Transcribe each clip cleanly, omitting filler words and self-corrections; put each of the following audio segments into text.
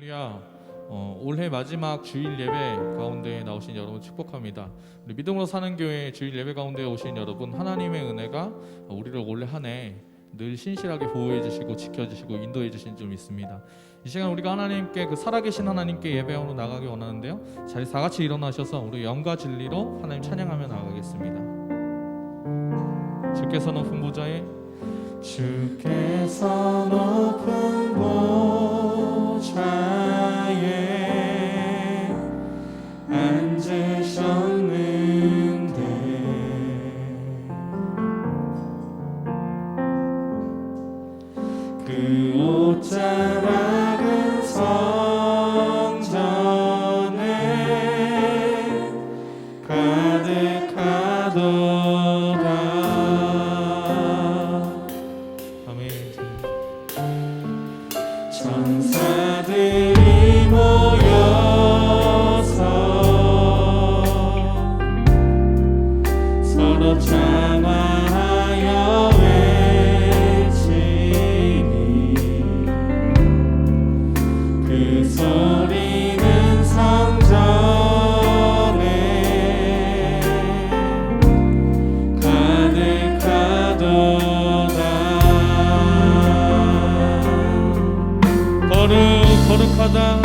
할렐루야. 올해 마지막 주일 예배 가운데 나오신 여러분 축복합니다. 우리 믿음으로 사는 교회 주일 예배 가운데 오신 여러분, 하나님의 은혜가 우리를 올해 한 해 늘 신실하게 보호해 주시고 지켜 주시고 인도해 주신 줄 믿습니다. 이 시간 우리가 하나님께, 그 살아계신 하나님께 예배하러 나가기 원하는데요, 자리 다 같이 일어나셔서 우리 영과 진리로 하나님 찬양하며 나가겠습니다. 주께서 높은 보좌에, 주께서 높은 보좌에 앉으셨는데 그 옷자락은 성전에 가득하도다. 천사들이 모여서 서로 장화하여 외치니 그 소리는 성전에 가득하도다. 거룩하다.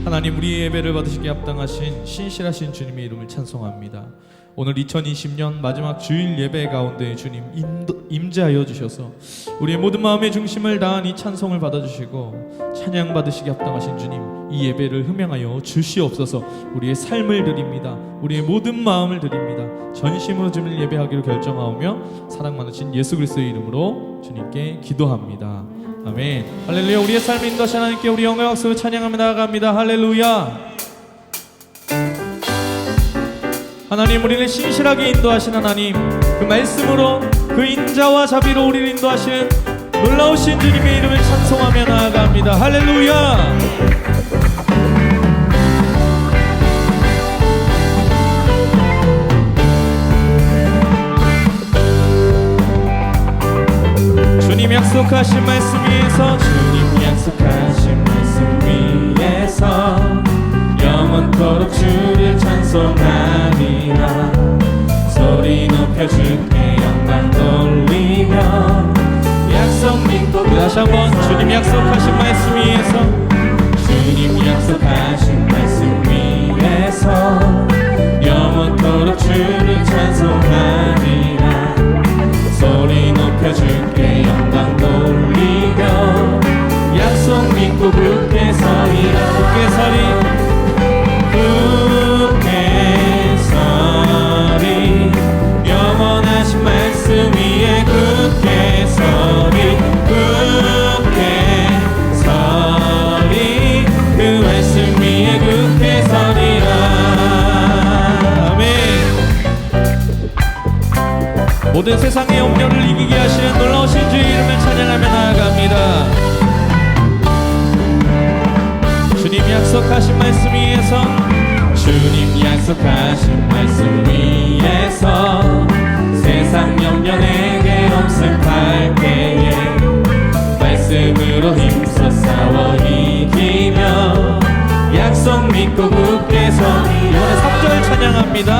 하나님, 우리의 예배를 받으시기에 합당하신 신실하신 주님의 이름을 찬송합니다. 오늘 2020년 마지막 주일 예배 가운데 주님 임재하여 주셔서 우리의 모든 마음의 중심을 다한 이 찬송을 받아주시고 찬양 받으시기에 합당하신 주님, 이 예배를 흠양하여 주시옵소서. 우리의 삶을 드립니다. 우리의 모든 마음을 드립니다. 전심으로 주님을 예배하기로 결정하오며 사랑 많으신 예수 그리스도의 이름으로 주님께 기도합니다. 아멘. 할렐루야. 우리의 삶을 인도하신 하나님께 우리 영광 박수로 찬양하며 나아갑니다. 할렐루야. 하나님, 우리를 신실하게 인도하신 하나님, 그 말씀으로 그 인자와 자비로 우리를 인도하신 놀라우신 주님의 이름을 찬송하며 나아갑니다. 할렐루야. 주님 약속하신 말씀 위에서, 주님 약속하신 말씀 위에서 영원토록 주를 찬송하리라. 소리 높여 주께 영광 돌리며 다시 한번 주님 약속하신 말씀 위에서 주님 약속하신 말씀 위에서 영원토록 주를 찬송하리라. 소리 높여 주께 영광 돌리며 약속 믿고 굳게 서리라. 굳게 서리 굳게 서리 영원하신 말씀 위에 굳게 서리 굳게 서리 그 말씀 위에 굳게 서리라. 아멘. 모든 세상의 염려를 이기게 하시는 놀라우신 주의 이름을 찬양하며 나아갑니다. 주님 약속하신 말씀 위에서 주님 약속하신 말씀 위에서 세상 염려 내게 없음할 때에 말씀으로 힘써 싸워 이기며 약속 믿고 굳게 서리. 이번에 3절 찬양합니다.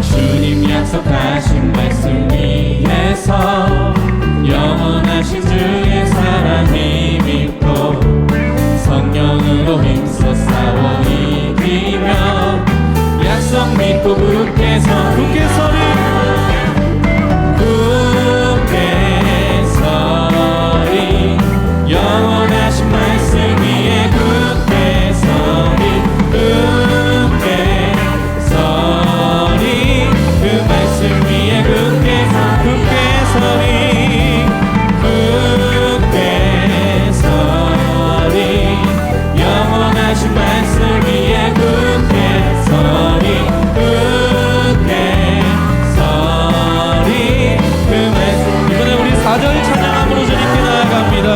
주님 약속하신 말씀 위에서 영원하신 주의 사랑 힘입고 성령으로 힘써 싸워 이기며 약속 믿고 굳게 서리. 굳게 서리 굳게 서리 영원하신 말씀 위에 굳게 서리 굳게 서리 그 말씀 위에 굳게 서리 굳게 서리 영원하신 말씀 위에 굳게 서리 굳게 서리 그 말씀. 이번에 우리 4절 찬양함으로 주님께 나아갑니다.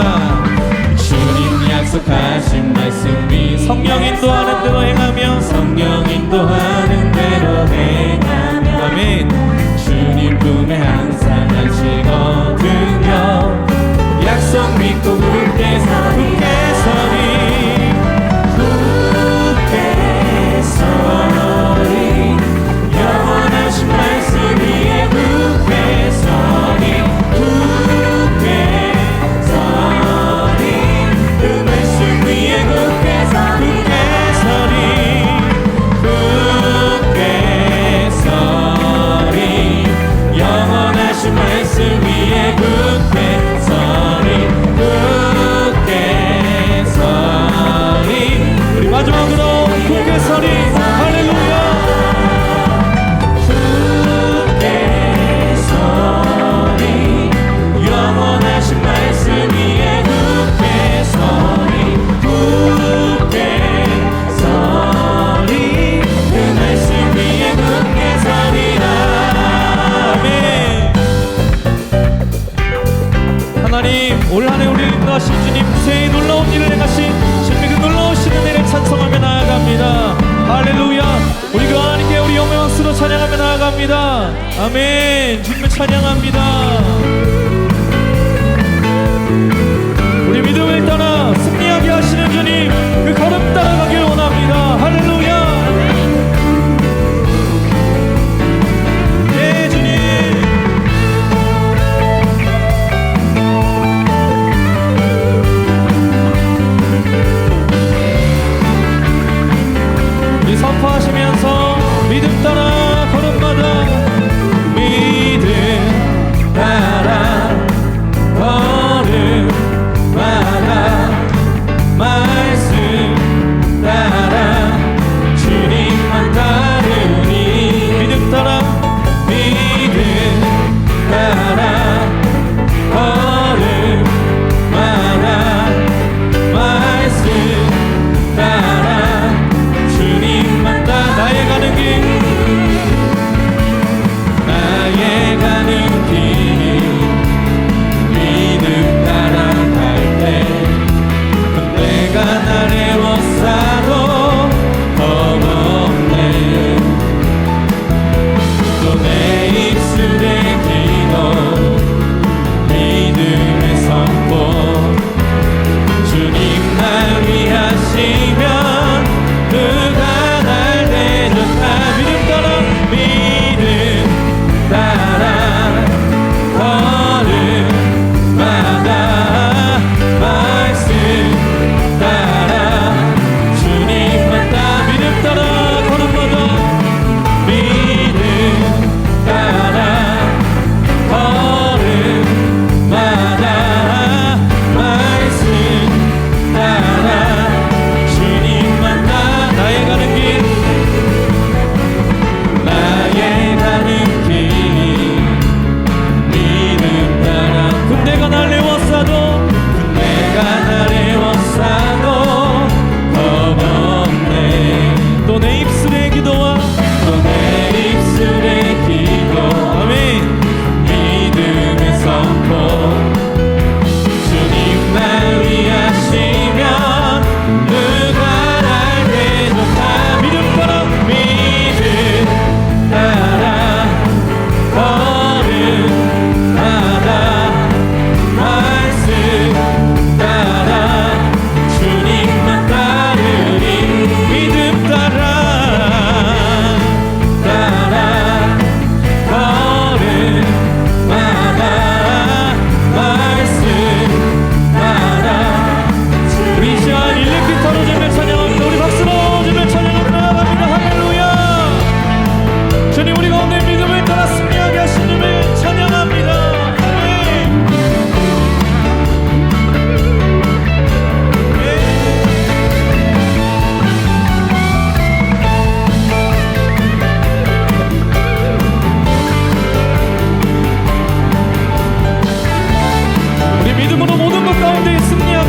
주님 약속하신 말씀 위 성령 인도하는 대로 행하며 성령 인도하는 대로 행하며 아멘. 주님 품에 항상 안식 얻으며 약속 믿고 굳게 서리 굳게 서리 영원하신 말씀 위에 굳게 서리 굳게 서리 그 말씀 위에 굳게 서리 굳게 서리 영원하신 말씀 위에 굳게 서리 굳게 서리. 우리 마지막으로 굳게 서리 할렐루야. 굳게 서리 영원하신 말씀 위에 굳게 서리 굳게 서리 그 말씀 위에 굳게 서리라. 아멘. 하나님 올 한해 우리를 인도하신 주님 무쇠히 놀라운 일을 행하신 주님의 그 놀라우신 은혜를 찬송하며 나아갑니다. 할렐루야. 우리 그 하나님께 우리 영광스러워 찬양하며 나아갑니다. 아멘. 주님을 찬양합니다. 우리 믿음을 따라 승리하게 하시는 주님 그 걸음 따라가길 원합니다. 할렐루야. 네 주님. 우리 선포하시면서 믿음 따라 걸음마다 믿음 따라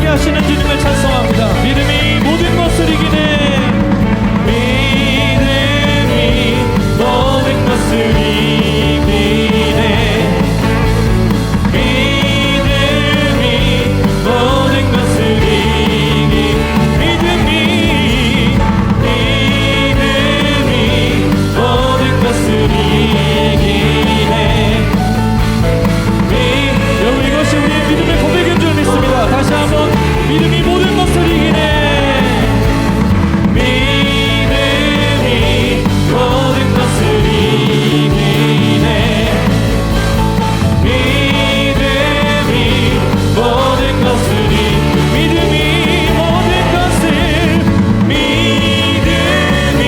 하시는 주님을 찬송합니다. 믿음이 모든 것을 이기네. 믿음이 모든 것을 이기네. 믿음이 모든 것을 이기네. 믿음이 모든 것을 이기네. 여러분, 이것이 우리의 믿음의 고백인 줄 믿습니다. 다시 한번 믿음이 모든 것을 이기네. 믿음이 모든 것을 이기네. 믿음이 모든 것을 믿음이 모든 것을 믿음이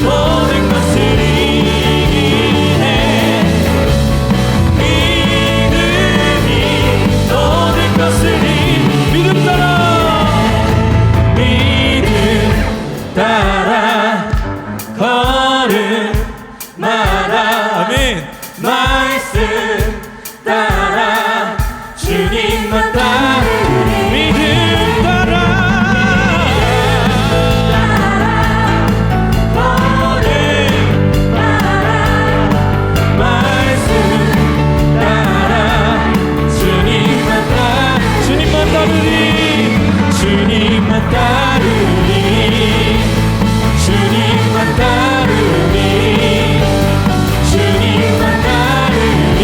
모든 것을 이기네. 믿음이 모든 것을 믿음 따라 믿음 따라 걸음마다 아멘. 말씀 따라 주님만 따르리. 믿음 따라 걸음마다 말씀 따라 주님만 따르리. 주님만 따르리. 주님만 따르리. 주님만 따르리.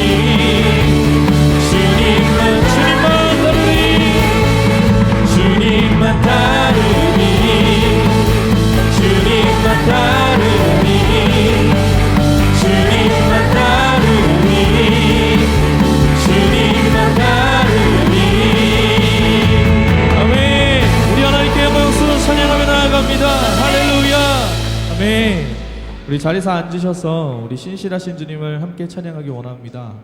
주님만 따르리. 주님만 따르리. 주님만 따르리. 주님만 따르리. 주님만 따르리. 아멘. 우리 하나님께 영광스러운 찬양하며 나아갑니다. 할렐루야. 아멘. 우리 자리에서 앉으셔서 우리 신실하신 주님을 함께 찬양하기 원합니다.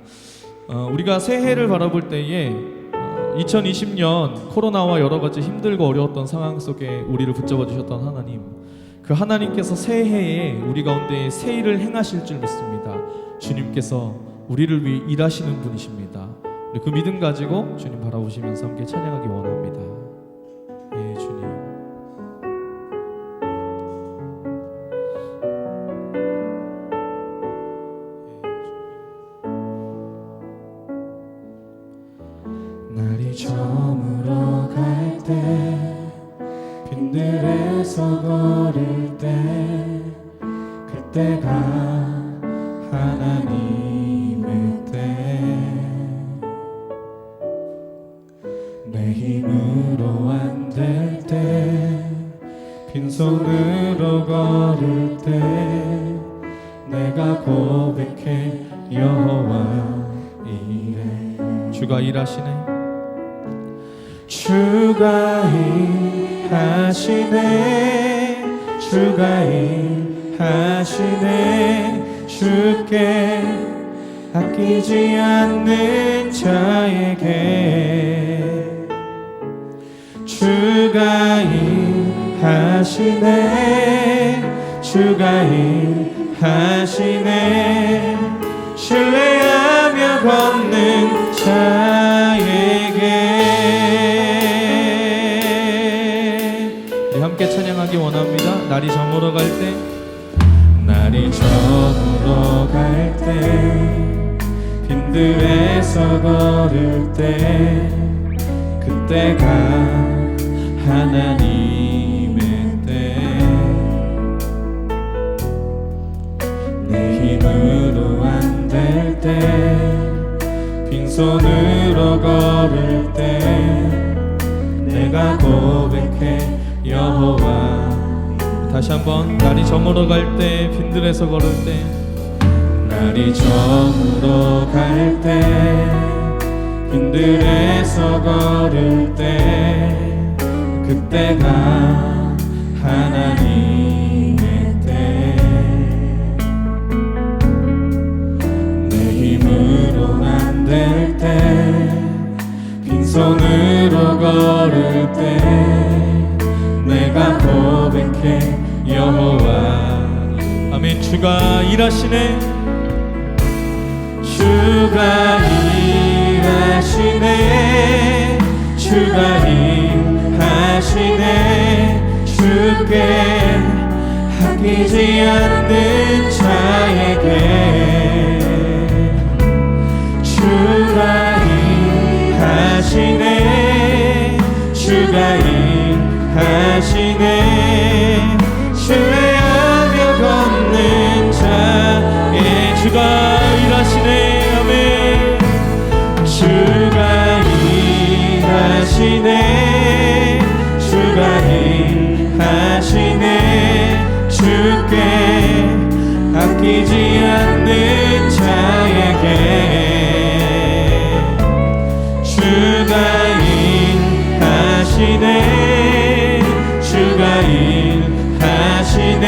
우리가 새해를 바라볼 때에 2020년 코로나와 여러 가지 힘들고 어려웠던 상황 속에 우리를 붙잡아 주셨던 하나님, 그 하나님께서 새해에 우리 가운데 새 일을 행하실 줄 믿습니다. 주님께서 우리를 위해 일하시는 분이십니다. 우리 그 믿음 가지고 주님 바라보시면서 함께 찬양하기 원합니다. 예, 주님. 날이 저물어 갈 때, 빈들에서 걸을 때, 그때가 하나님의 때. 내 힘으로 안 될 때, 빈손으로 걸을 때, 내가 고백해 여호와 이래. 주가 일하시네. 주가 일하시네. 주가 일하시네. 주께 아끼지 않는 자에게 주가 일하시네. 주가 일하시네. 신뢰하며 걷는 자에게. 우리 함께 찬양하기 원합니다. 날이 저물어 갈 때, 날이 저물어 갈 때, 빈들에서 걸을 때, 그때가 하나님의 때. 내 힘으로 안 될 때, 빈손으로 걸을 때, 내가 고백해 여호와. 다시 한번. 날이 저물어 갈 때, 빈들에서 걸을 때, 날이 저물어 갈 때, 빈들에서 걸을 때, 그때가 하나님의 때. 내 힘으로 안 될 때, 빈손으로 걸을 때, 내가 고백해 여호와. 아멘. 주가 일하시네. 주가 일하시네. 주가 일하시네. 일하시네 주께 아끼지 않는 자에게 주가 일하시네 주가 일하시네 신뢰하며 걷는 자에 주가 일하시네 아멘 주가 일하시네 주가 일하시네 주께 아끼지 않는 자에게 주가 일하시네 주가 일하시네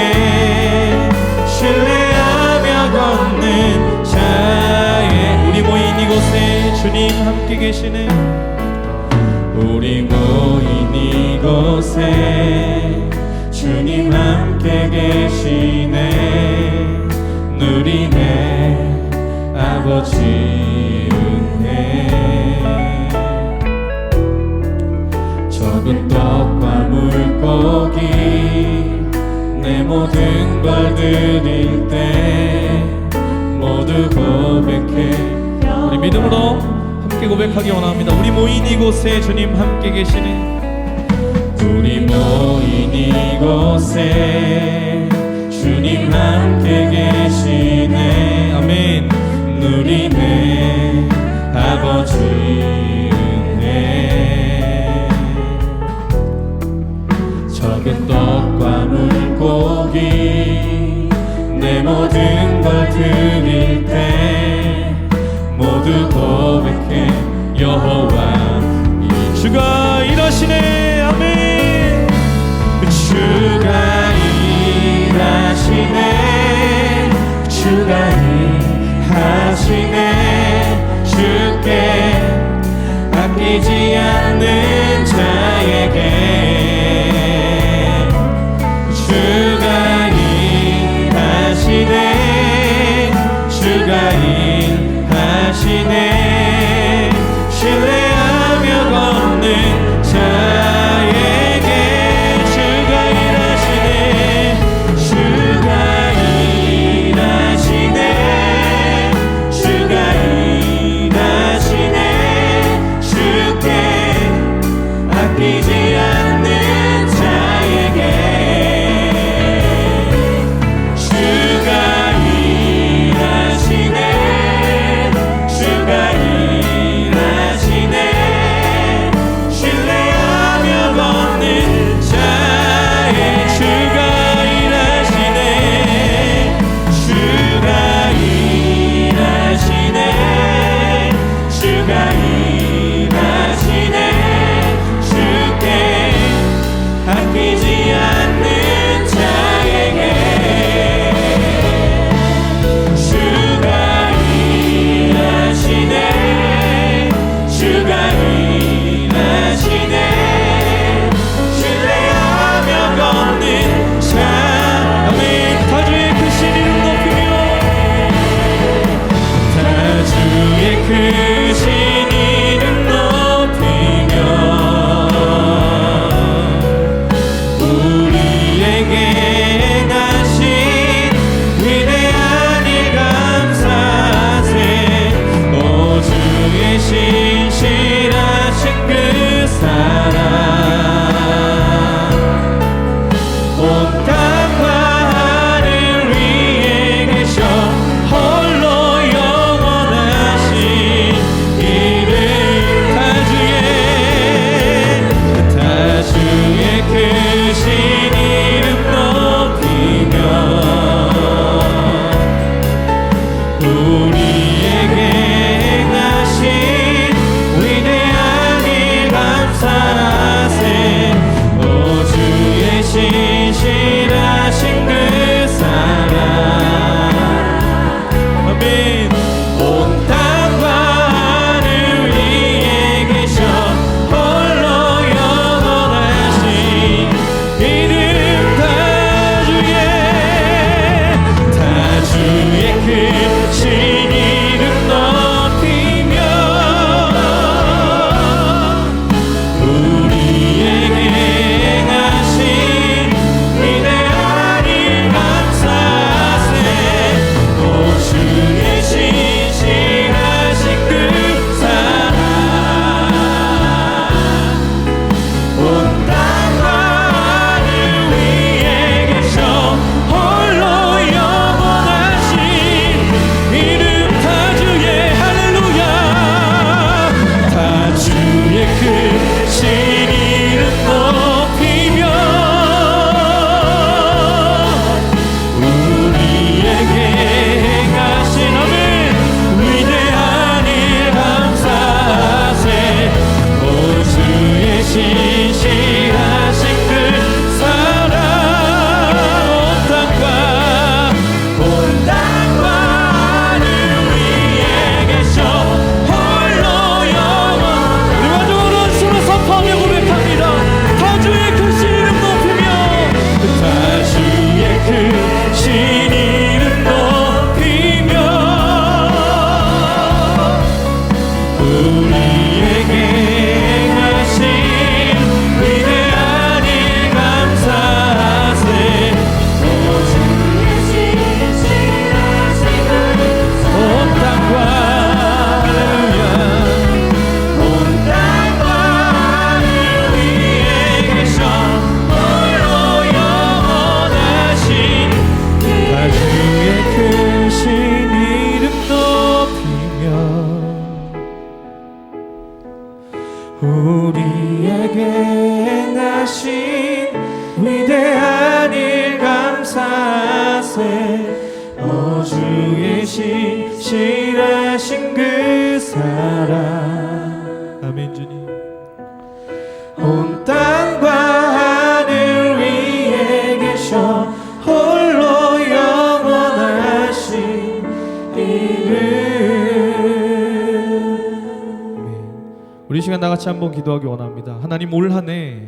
신뢰하며 걷는 자에 우리 모인 이곳에 주님 함께 계시네 우리 모인 이곳에 주님 함께 계시네 누리네 아버지 은혜 적은 떡과 물고기 내 모든 걸 드릴 때 모두 고백해 우리 믿음으로 함께 고백하기 원합니다. 우리 모인 이곳에 주님 함께 계시네 우리 모인 이곳에 주님 함께 계시네 아멘 누리네 아버지 은혜 적은 떡과 물고기 내 모든 걸 드릴 때 모두 고백해 여호와 주가 일하시네 아멘 주가 일하시네 주가 일하시네 주께 아끼지 않는 자에게 주가 일하시네 주가 일하시네 신뢰하며 걷는 자에게 주가 일하시네 주가 일하시네 주가 일하시네 주께 신실하신 그 사랑 온 땅과 하늘 위에 계셔 홀로 영원. 우리 마지막으로 손을 선포하며 고백합니다. 다주의 그 신 이름 높이며 다주의 그 신 이름 높이며 우리에게 행하신 위대한 일 감사하세. 온 땅과 할렐루야 온 땅과 하늘 위에 계셔 홀로 영원하신 다주의 크신 이름 높이며 우리에게 행하신 위대한 일 감사하세. 오 주의 신실하신 그 사랑. 아멘. 주님 온 땅과 하늘 위에 계셔 홀로 영원하신 이름. 우리 이 시간 나같이 한번 기도하기 원합니다. 하나님, 올 한 해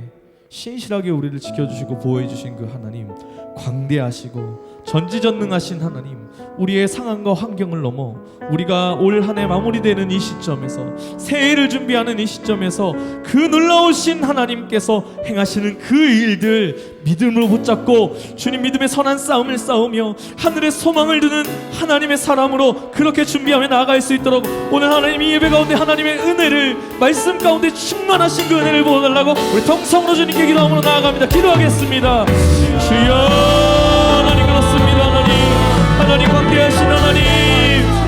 신실하게 우리를 지켜주시고 보호해주신 그 하나님, 광대하시고 전지전능하신 하나님, 우리의 상황과 환경을 넘어 우리가 올 한 해 마무리되는 이 시점에서, 새해를 준비하는 이 시점에서 그 놀라우신 하나님께서 행하시는 그 일들 믿음으로 붙잡고 주님 믿음의 선한 싸움을 싸우며 하늘의 소망을 두는 하나님의 사람으로 그렇게 준비하며 나아갈 수 있도록 오늘 하나님 이 예배 가운데 하나님의 은혜를, 말씀 가운데 충만하신 그 은혜를 부어달라고 우리 통성으로 주님께 기도함으로 나아갑니다. 기도하겠습니다. 주여, 하나님 그렇습니다. 하나님 광대하신 하나님,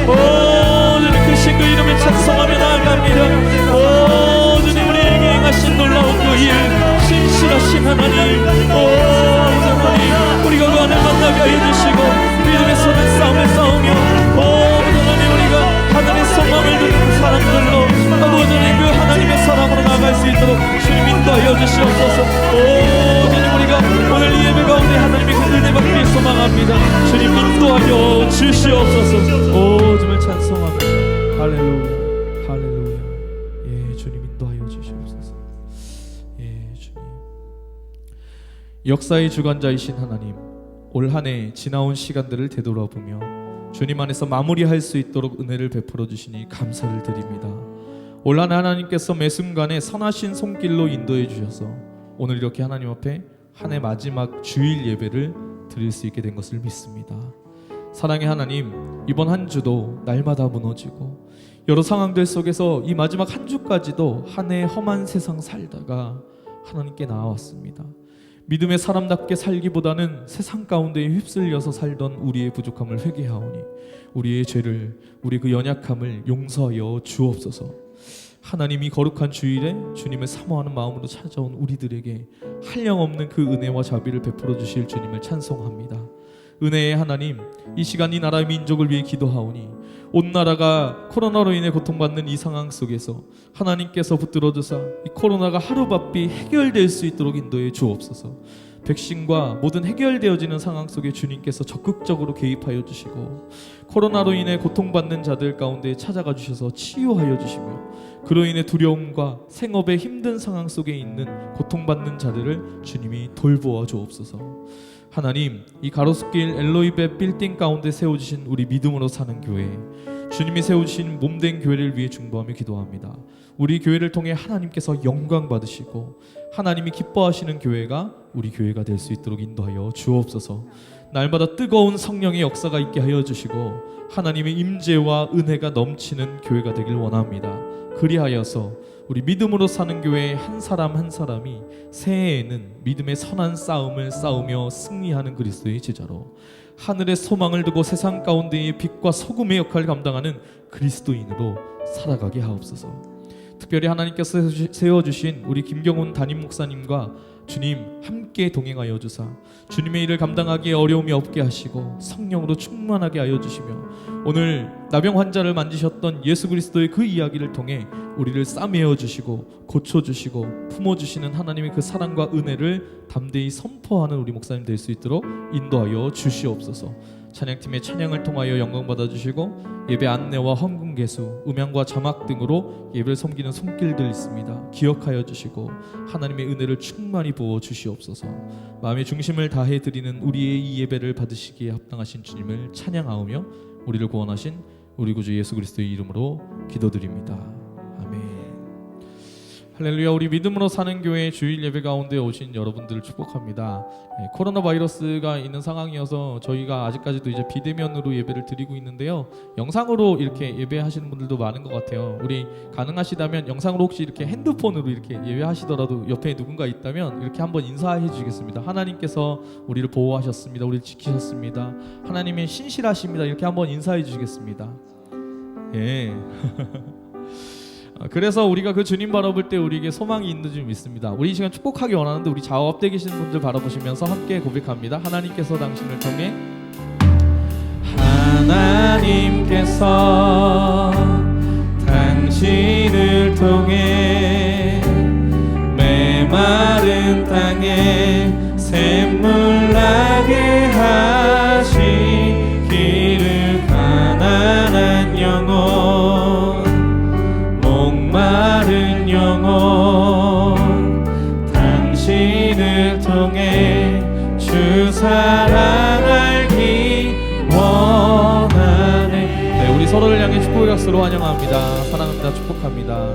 오 주님 크신 그 이름을 찬송하며 나아갑니다. 오 주님 우리에게 행하신 놀라운 그 일, 신실하신 하나님, 오 하나님 우리가 그 안을 만나게 하여 주시고 믿음의 선한 싸움을 싸우며 오 하나님 우리가 하나님의 소망을 두는 사람들로 아버지님 그 하나님의 사랑으로 나아갈 수 있도록 주님 인도하여 주시옵소서. 오 주님 우리가 오늘 이 예배 가운데 하나님의 그 은혜 받기 소망합니다. 주님 인도하여 주시옵소서. 오 주님을 찬송합니다. 할렐루야 할렐루야. 예 주님 인도하여 주시옵소서. 예 주님 역사의 주관자이신 하나님, 올 한 해 지나온 시간들을 되돌아보며 주님 안에서 마무리할 수 있도록 은혜를 베풀어 주시니 감사를 드립니다. 올 한 해 하나님께서 매 순간에 선하신 손길로 인도해 주셔서 오늘 이렇게 하나님 앞에 한 해 마지막 주일 예배를 드릴 수 있게 된 것을 믿습니다. 사랑의 하나님, 이번 한 주도 날마다 무너지고 여러 상황들 속에서 이 마지막 한 주까지도 한 해 험한 세상 살다가 하나님께 나아왔습니다. 믿음의 사람답게 살기보다는 세상 가운데에 휩쓸려서 살던 우리의 부족함을 회개하오니 우리의 죄를, 우리 그 연약함을 용서하여 주옵소서. 하나님이 거룩한 주일에 주님을 사모하는 마음으로 찾아온 우리들에게 한량없는 그 은혜와 자비를 베풀어 주실 주님을 찬송합니다. 은혜의 하나님, 이 시간 이 나라의 민족을 위해 기도하오니 온 나라가 코로나로 인해 고통받는 이 상황 속에서 하나님께서 붙들어 주사 이 코로나가 하루바삐 해결될 수 있도록 인도해 주옵소서. 백신과 모든 해결되어지는 상황 속에 주님께서 적극적으로 개입하여 주시고 코로나로 인해 고통받는 자들 가운데 찾아가 주셔서 치유하여 주시며 그로 인해 두려움과 생업의 힘든 상황 속에 있는 고통받는 자들을 주님이 돌보아 주옵소서. 하나님, 이 가로수길 엘로이베 빌딩 가운데 세워주신 우리 믿음으로 사는 교회, 주님이 세우신 몸된 교회를 위해 중보하며 기도합니다. 우리 교회를 통해 하나님께서 영광 받으시고 하나님이 기뻐하시는 교회가 우리 교회가 될 수 있도록 인도하여 주옵소서. 날마다 뜨거운 성령의 역사가 있게 하여 주시고 하나님의 임재와 은혜가 넘치는 교회가 되길 원합니다. 그리하여서 우리 믿음으로 사는 교회의 한 사람 한 사람이 새해에는 믿음의 선한 싸움을 싸우며 승리하는 그리스도의 제자로 하늘의 소망을 두고 세상 가운데의 빛과 소금의 역할을 감당하는 그리스도인으로 살아가게 하옵소서. 특별히 하나님께서 세워주신 우리 김경훈 담임 목사님과 주님 함께 동행하여 주사 주님의 일을 감당하기에 어려움이 없게 하시고 성령으로 충만하게 하여 주시며 오늘 나병 환자를 만지셨던 예수 그리스도의 그 이야기를 통해 우리를 싸매어 주시고 고쳐 주시고 품어 주시는 하나님의 그 사랑과 은혜를 담대히 선포하는 우리 목사님 될 수 있도록 인도하여 주시옵소서. 찬양팀의 찬양을 통하여 영광 받아 주시고 예배 안내와 헌금 개수, 음향과 자막 등으로 예배를 섬기는 손길들 있습니다. 기억하여 주시고 하나님의 은혜를 충만히 부어 주시옵소서. 마음의 중심을 다해 드리는 우리의 이 예배를 받으시기에 합당하신 주님을 찬양하오며 우리를 구원하신 우리 구주 예수 그리스도의 이름으로 기도드립니다. 아멘. 할렐루야. 우리 믿음으로 사는 교회 주일 예배 가운데 오신 여러분들을 축복합니다. 코로나 바이러스가 있는 상황이어서 저희가 아직까지도 이제 비대면으로 예배를 드리고 있는데요. 영상으로 이렇게 예배하시는 분들도 많은 것 같아요. 우리 가능하시다면 영상으로 혹시 이렇게 핸드폰으로 이렇게 예배하시더라도 옆에 누군가 있다면 이렇게 한번 인사해 주시겠습니다. 하나님께서 우리를 보호하셨습니다. 우리를 지키셨습니다. 하나님의 신실하십니다. 이렇게 한번 인사해 주시겠습니다. 예. 그래서 우리가 그 주님 바라볼 때 우리에게 소망이 있는 줄 믿습니다. 우리 이 시간 축복하기 원하는데 우리 좌우업돼 계시는 분들 바라보시면서 함께 고백합니다. 하나님께서 당신을 통해 하나님께서 당신을 통해 메마른 땅에 샘물 나게 하시기를 가난한 영혼 목마른 영혼 당신을 통해 주 사랑 알기 원하네. 네, 우리 서로를 향해 축복의 박수로 환영합니다. 사랑합니다. 축복합니다.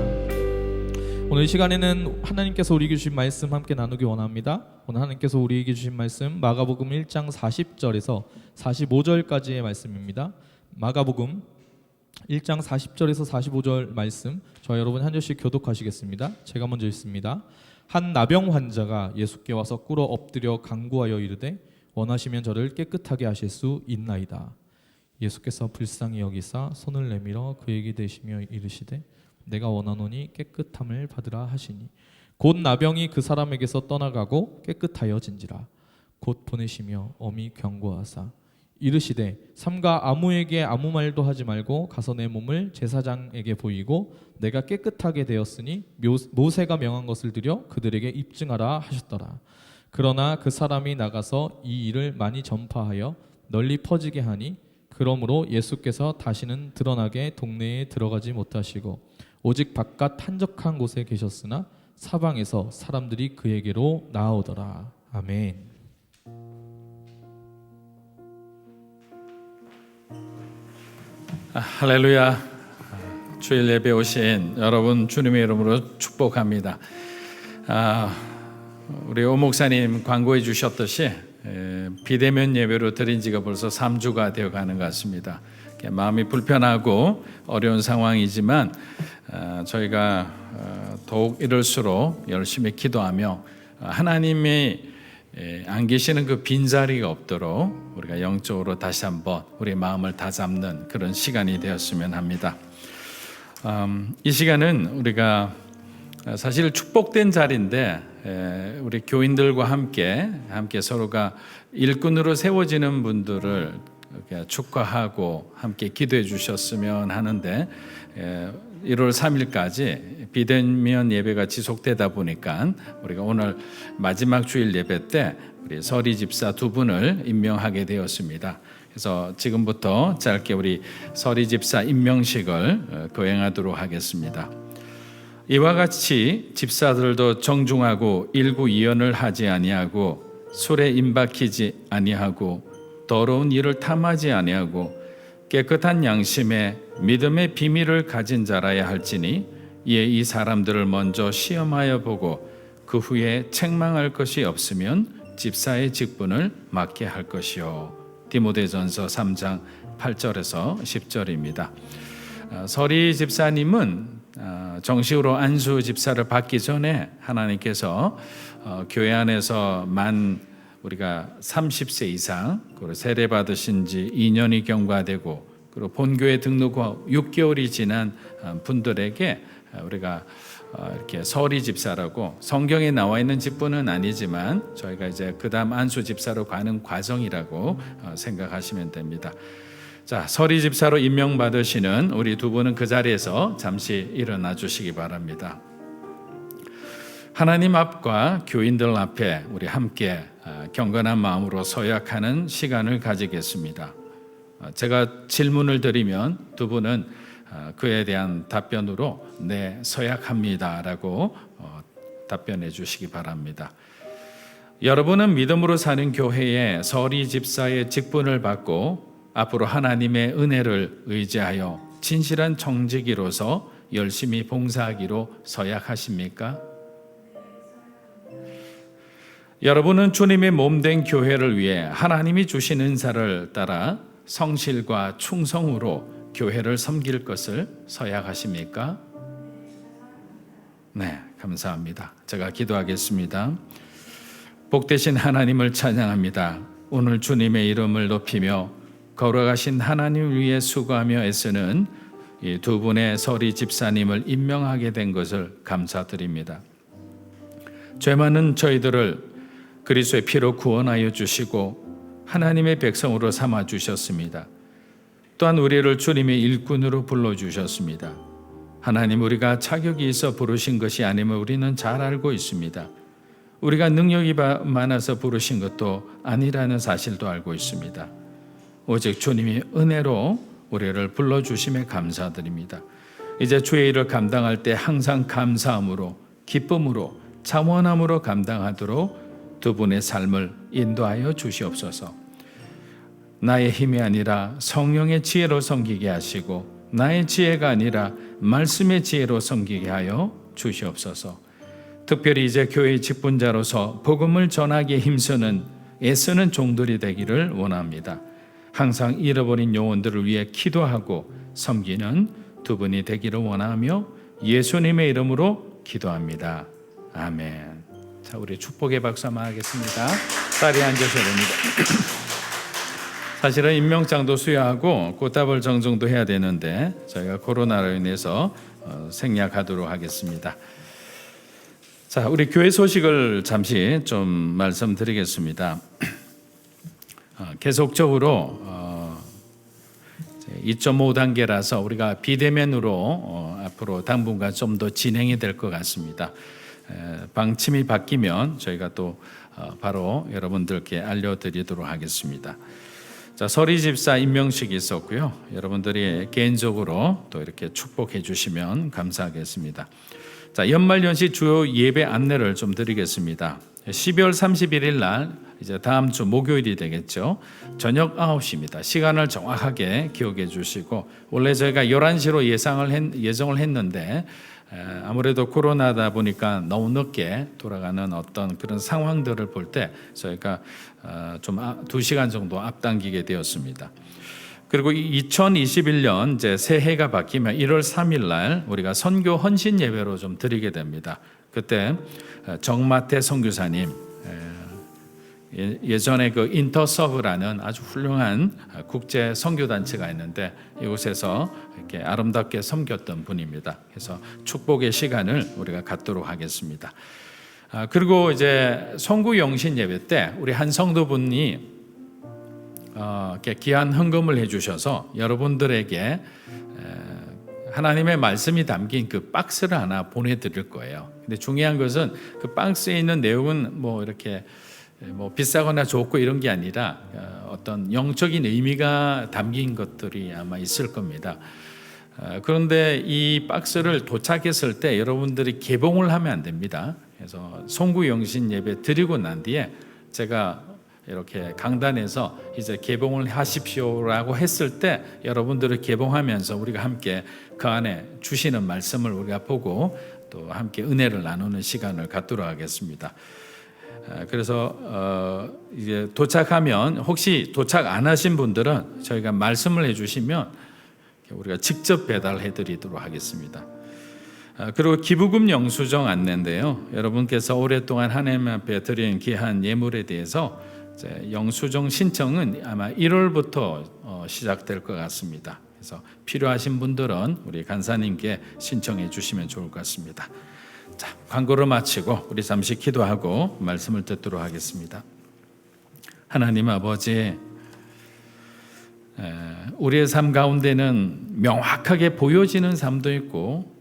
오늘 이 시간에는 하나님께서 우리에게 주신 말씀 함께 나누기 원합니다. 오늘 하나님께서 우리에게 주신 말씀 마가복음 1장 40절에서 45절까지의 말씀입니다. 마가복음 1장 40절에서 45절 말씀 저와 여러분 한 절씩 교독하시겠습니다. 제가 먼저 읽습니다. 한 나병 환자가 예수께 와서 꿇어 엎드려 간구하여 이르되 원하시면 저를 깨끗하게 하실 수 있나이다. 예수께서 불쌍히 여기사 손을 내밀어 그에게 대시며 이르시되 내가 원하노니 깨끗함을 받으라 하시니 곧 나병이 그 사람에게서 떠나가고 깨끗하여진지라. 곧 보내시며 엄히 경고하사 이르시되 삼가 아무에게 아무 말도 하지 말고 가서 내 몸을 제사장에게 보이고 내가 깨끗하게 되었으니 모세가 명한 것을 들여 그들에게 입증하라 하셨더라. 그러나 그 사람이 나가서 이 일을 많이 전파하여 널리 퍼지게 하니 그러므로 예수께서 다시는 드러나게 동네에 들어가지 못하시고 오직 바깥 한적한 곳에 계셨으나 사방에서 사람들이 그에게로 나아오더라. 아멘. 할렐루야. 주일 예배 오신 여러분 주님의 이름으로 축복합니다. 우리 오 목사님 광고해 주셨듯이 비대면 예배로 드린 지가 벌써 3주가 되어가는 것 같습니다. 마음이 불편하고 어려운 상황이지만 저희가 더욱 이럴수록 열심히 기도하며 하나님이 안 계시는 그 빈자리가 없도록 우리가 영적으로 다시 한번 우리 마음을 다잡는 그런 시간이 되었으면 합니다. 이 시간은 우리가 사실 축복된 자리인데 우리 교인들과 함께 서로가 일꾼으로 세워지는 분들을 축하하고 함께 기도해 주셨으면 하는데 1월 3일까지 비대면 예배가 지속되다 보니까 우리가 오늘 마지막 주일 예배 때 우리 서리 집사 두 분을 임명하게 되었습니다. 그래서 지금부터 짧게 우리 서리 집사 임명식을 거행하도록 하겠습니다. 이와 같이 집사들도 정중하고 일구이연을 하지 아니하고 술에 임박히지 아니하고 더러운 일을 탐하지 아니하고 깨끗한 양심에 믿음의 비밀을 가진 자라야 할지니 이에 이 사람들을 먼저 시험하여 보고 그 후에 책망할 것이 없으면 집사의 직분을 맡게 할 것이요. 디모데전서 3장 8절에서 10절입니다. 서리 집사님은 정식으로 안수 집사를 받기 전에 하나님께서 교회 안에서 우리가 30세 이상 그리고 세례 받으신 지 2년이 경과되고 그리고 본교회 등록 후 6개월이 지난 분들에게 우리가 이렇게 서리 집사라고 성경에 나와 있는 직분은 아니지만 저희가 이제 그다음 안수 집사로 가는 과정이라고 생각하시면 됩니다. 자, 서리 집사로 임명받으시는 우리 두 분은 그 자리에서 잠시 일어나 주시기 바랍니다. 하나님 앞과 교인들 앞에 우리 함께 경건한 마음으로 서약하는 시간을 가지겠습니다. 제가 질문을 드리면 두 분은 그에 대한 답변으로 네, 서약합니다라고 답변해 주시기 바랍니다. 여러분은 믿음으로 사는 교회의 서리 집사의 직분을 받고 앞으로 하나님의 은혜를 의지하여 진실한 정직이로서 열심히 봉사하기로 서약하십니까? 여러분은 주님의 몸된 교회를 위해 하나님이 주신 은사를 따라 성실과 충성으로 교회를 섬길 것을 서약하십니까? 네, 감사합니다. 제가 기도하겠습니다. 복되신 하나님을 찬양합니다. 오늘 주님의 이름을 높이며 걸어가신 하나님을 위해 수고하며 애쓰는 이 두 분의 서리 집사님을 임명하게 된 것을 감사드립니다. 죄 많은 저희들을 그리스도의 피로 구원하여 주시고 하나님의 백성으로 삼아 주셨습니다. 또한 우리를 주님의 일꾼으로 불러주셨습니다. 하나님, 우리가 자격이 있어 부르신 것이 아님을 우리는 잘 알고 있습니다. 우리가 능력이 많아서 부르신 것도 아니라는 사실도 알고 있습니다. 오직 주님이 은혜로 우리를 불러주심에 감사드립니다. 이제 주의 일을 감당할 때 항상 감사함으로, 기쁨으로, 자원함으로 감당하도록 두 분의 삶을 인도하여 주시옵소서. 나의 힘이 아니라 성령의 지혜로 섬기게 하시고 나의 지혜가 아니라 말씀의 지혜로 섬기게 하여 주시옵소서. 특별히 이제 교회의 직분자로서 복음을 전하기에 힘쓰는 애쓰는 종들이 되기를 원합니다. 항상 잃어버린 영혼들을 위해 기도하고 섬기는 두 분이 되기를 원하며 예수님의 이름으로 기도합니다. 아멘. 자, 우리 축복의 박수 한번 하겠습니다. 자리에 앉으셔야 됩니다. 사실은 임명장도 수여하고 꽃다발 정정도 해야 되는데 저희가 코로나로 인해서 생략하도록 하겠습니다. 자, 우리 교회 소식을 잠시 좀 말씀드리겠습니다. 계속적으로 2.5단계라서 우리가 비대면으로 앞으로 당분간 좀 더 진행이 될 것 같습니다. 방침이 바뀌면 저희가 또 바로 여러분들께 알려드리도록 하겠습니다. 자, 서리 집사 임명식이 있었고요. 여러분들이 개인적으로 또 이렇게 축복해 주시면 감사하겠습니다. 자, 연말연시 주요 예배 안내를 좀 드리겠습니다. 12월 31일 날 이제 다음 주 목요일이 되겠죠. 저녁 9시입니다. 시간을 정확하게 기억해 주시고, 원래 저희가 11시로 예정을 했는데 아무래도 코로나다 보니까 너무 늦게 돌아가는 어떤 그런 상황들을 볼 때 저희가 좀 2시간 정도 앞당기게 되었습니다. 그리고 2021년 이제 새해가 바뀌면 1월 3일 날 우리가 선교 헌신 예배로 좀 드리게 됩니다. 그때 정마태 선교사님, 예전에 그 인터서브라는 아주 훌륭한 국제 선교 단체가 있는데 이곳에서 이렇게 아름답게 섬겼던 분입니다. 그래서 축복의 시간을 우리가 갖도록 하겠습니다. 그리고 이제 송구 영신 예배 때 우리 한 성도분이 이렇게 귀한 헌금을 해주셔서 여러분들에게 하나님의 말씀이 담긴 그 박스를 하나 보내드릴 거예요. 근데 중요한 것은 그 박스에 있는 내용은 뭐 이렇게 뭐 비싸거나 좋고 이런 게 아니라 어떤 영적인 의미가 담긴 것들이 아마 있을 겁니다. 그런데 이 박스를 도착했을 때 여러분들이 개봉을 하면 안 됩니다. 그래서 송구 영신 예배 드리고 난 뒤에 제가 이렇게 강단에서 이제 개봉을 하십시오라고 했을 때 여러분들을 개봉하면서 우리가 함께 그 안에 주시는 말씀을 우리가 보고 또 함께 은혜를 나누는 시간을 갖도록 하겠습니다. 그래서 이제 도착하면 혹시 도착 안 하신 분들은 저희가 말씀을 해주시면 우리가 직접 배달해 드리도록 하겠습니다. 그리고 기부금 영수증 안내인데요. 여러분께서 오랫동안 하나님 앞에 드린 귀한 예물에 대해서 영수증 신청은 아마 1월부터 시작될 것 같습니다. 그래서 필요하신 분들은 우리 간사님께 신청해 주시면 좋을 것 같습니다. 자, 광고를 마치고 우리 잠시 기도하고 말씀을 듣도록 하겠습니다. 하나님 아버지, 우리의 삶 가운데는 명확하게 보여지는 삶도 있고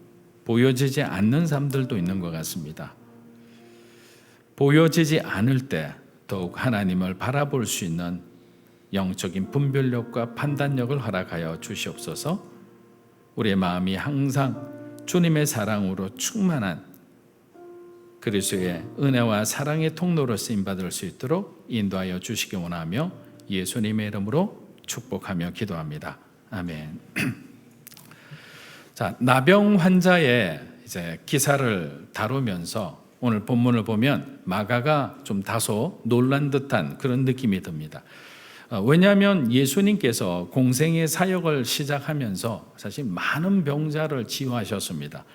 보여지지 않는 삶들도 있는 것 같습니다. 보여지지 않을 때 더욱 하나님을 바라볼 수 있는 영적인 분별력과 판단력을 허락하여 주시옵소서. 우리의 마음이 항상 주님의 사랑으로 충만한 그리스도의 은혜와 사랑의 통로로 쓰임받을 수 있도록 인도하여 주시기 원하며 예수님의 이름으로 축복하며 기도합니다. 아멘. 자, 나병 환자의 이제 기사를 다루면서 오늘 본문을 보면 마가가 좀 다소 놀란 듯한 그런 느낌이 듭니다. 왜냐하면 예수님께서 공생의 사역을 시작하면서 사실 많은 병자를 치유하셨습니다.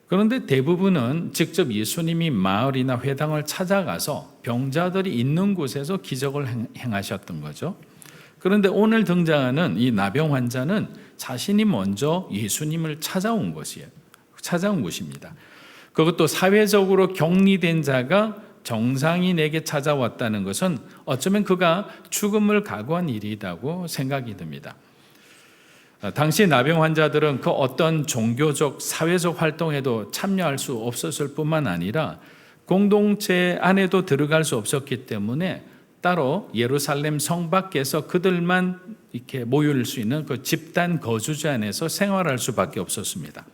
그런데 대부분은 직접 예수님이 마을이나 회당을 찾아가서 병자들이 있는 곳에서 기적을 행하셨던 거죠. 그런데 오늘 등장하는 이 나병 환자는 자신이 먼저 예수님을 찾아온 것입니다. 그것도 사회적으로 격리된 자가 정상인에게 찾아왔다는 것은 어쩌면 그가 죽음을 각오한 일이라고 생각이 듭니다. 당시 나병 환자들은 그 어떤 종교적, 사회적 활동에도 참여할 수 없었을 뿐만 아니라 공동체 안에도 들어갈 수 없었기 때문에 따로 예루살렘 성 밖에서 그들만 이렇게 모일 수 있는 그 집단 거주지 안에서 생활할 수밖에 없었습니다.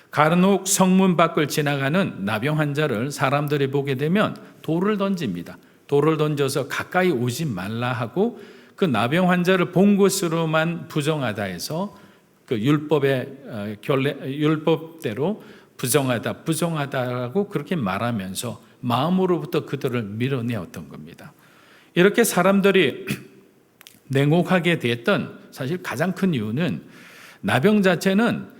간혹 성문 밖을 지나가는 나병 환자를 사람들이 보게 되면 돌을 던집니다. 돌을 던져서 가까이 오지 말라 하고 그 나병 환자를 본 것으로만 부정하다 해서 그 율법대로 부정하다라고 그렇게 말하면서 마음으로부터 그들을 밀어내었던 겁니다. 이렇게 사람들이 냉혹하게 됐던 사실 가장 큰 이유는 나병 자체는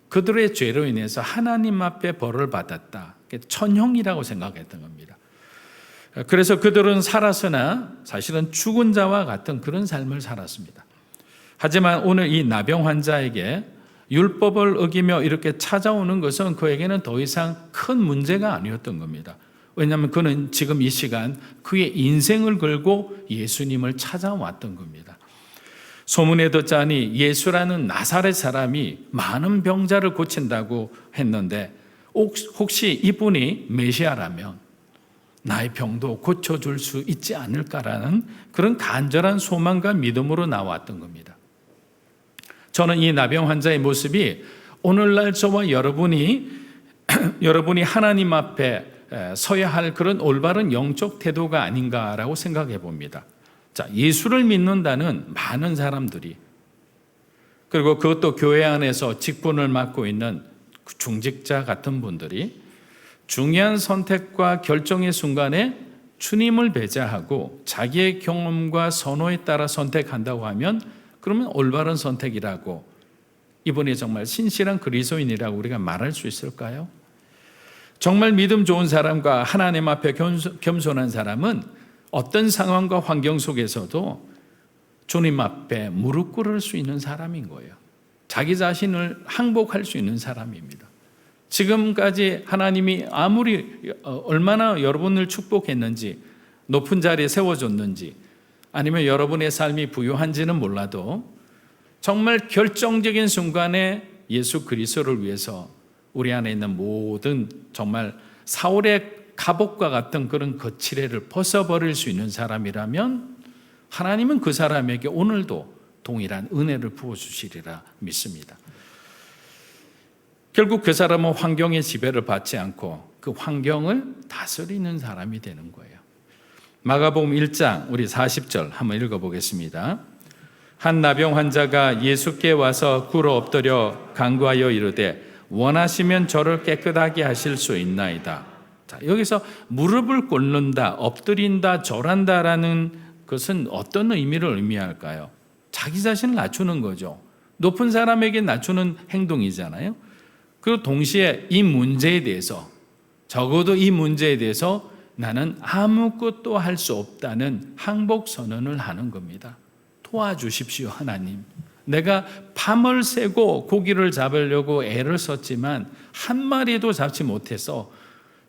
그들의 죄로 인해서 하나님 앞에 벌을 받았다. 천형이라고 생각했던 겁니다. 그래서 그들은 살았으나 사실은 죽은 자와 같은 그런 삶을 살았습니다. 하지만 오늘 이 나병 환자에게 율법을 어기며 이렇게 찾아오는 것은 그에게는 더 이상 큰 문제가 아니었던 겁니다. 왜냐하면 그는 지금 이 시간 그의 인생을 걸고 예수님을 찾아왔던 겁니다. 소문에 듣자니 예수라는 나사렛 사람이 많은 병자를 고친다고 했는데 혹시 이분이 메시아라면 나의 병도 고쳐줄 수 있지 않을까라는 그런 간절한 소망과 믿음으로 나왔던 겁니다. 저는 이 나병 환자의 모습이 오늘날 저와 여러분이 하나님 앞에 서야 할 그런 올바른 영적 태도가 아닌가라고 생각해 봅니다. 자, 예수를 믿는다는 많은 사람들이, 그리고 그것도 교회 안에서 직분을 맡고 있는 중직자 같은 분들이 중요한 선택과 결정의 순간에 주님을 배제하고 자기의 경험과 선호에 따라 선택한다고 하면 그러면 올바른 선택이라고, 이분이 정말 신실한 그리스도인이라고 우리가 말할 수 있을까요? 정말 믿음 좋은 사람과 하나님 앞에 겸손한 사람은 어떤 상황과 환경 속에서도 주님 앞에 무릎 꿇을 수 있는 사람인 거예요. 자기 자신을 항복할 수 있는 사람입니다. 지금까지 하나님이 얼마나 여러분을 축복했는지, 높은 자리에 세워줬는지, 아니면 여러분의 삶이 부유한지는 몰라도 정말 결정적인 순간에 예수 그리스도를 위해서 우리 안에 있는 모든 정말 사울의 갑옷과 같은 그런 거칠애를 벗어버릴 수 있는 사람이라면 하나님은 그 사람에게 오늘도 동일한 은혜를 부어주시리라 믿습니다. 결국 그 사람은 환경의 지배를 받지 않고 그 환경을 다스리는 사람이 되는 거예요. 마가복음 1장 우리 40절 한번 읽어보겠습니다. 한 나병 환자가 예수께 와서 굴어 엎드려 간구하여 이르되 원하시면 저를 깨끗하게 하실 수 있나이다. 자, 여기서 무릎을 꿇는다, 엎드린다, 절한다라는 것은 어떤 의미를 의미할까요? 자기 자신을 낮추는 거죠. 높은 사람에게 낮추는 행동이잖아요. 그리고 동시에 이 문제에 대해서, 적어도 이 문제에 대해서 나는 아무것도 할 수 없다는 항복 선언을 하는 겁니다. 도와주십시오, 하나님. 내가 밤을 새고 고기를 잡으려고 애를 썼지만 한 마리도 잡지 못해서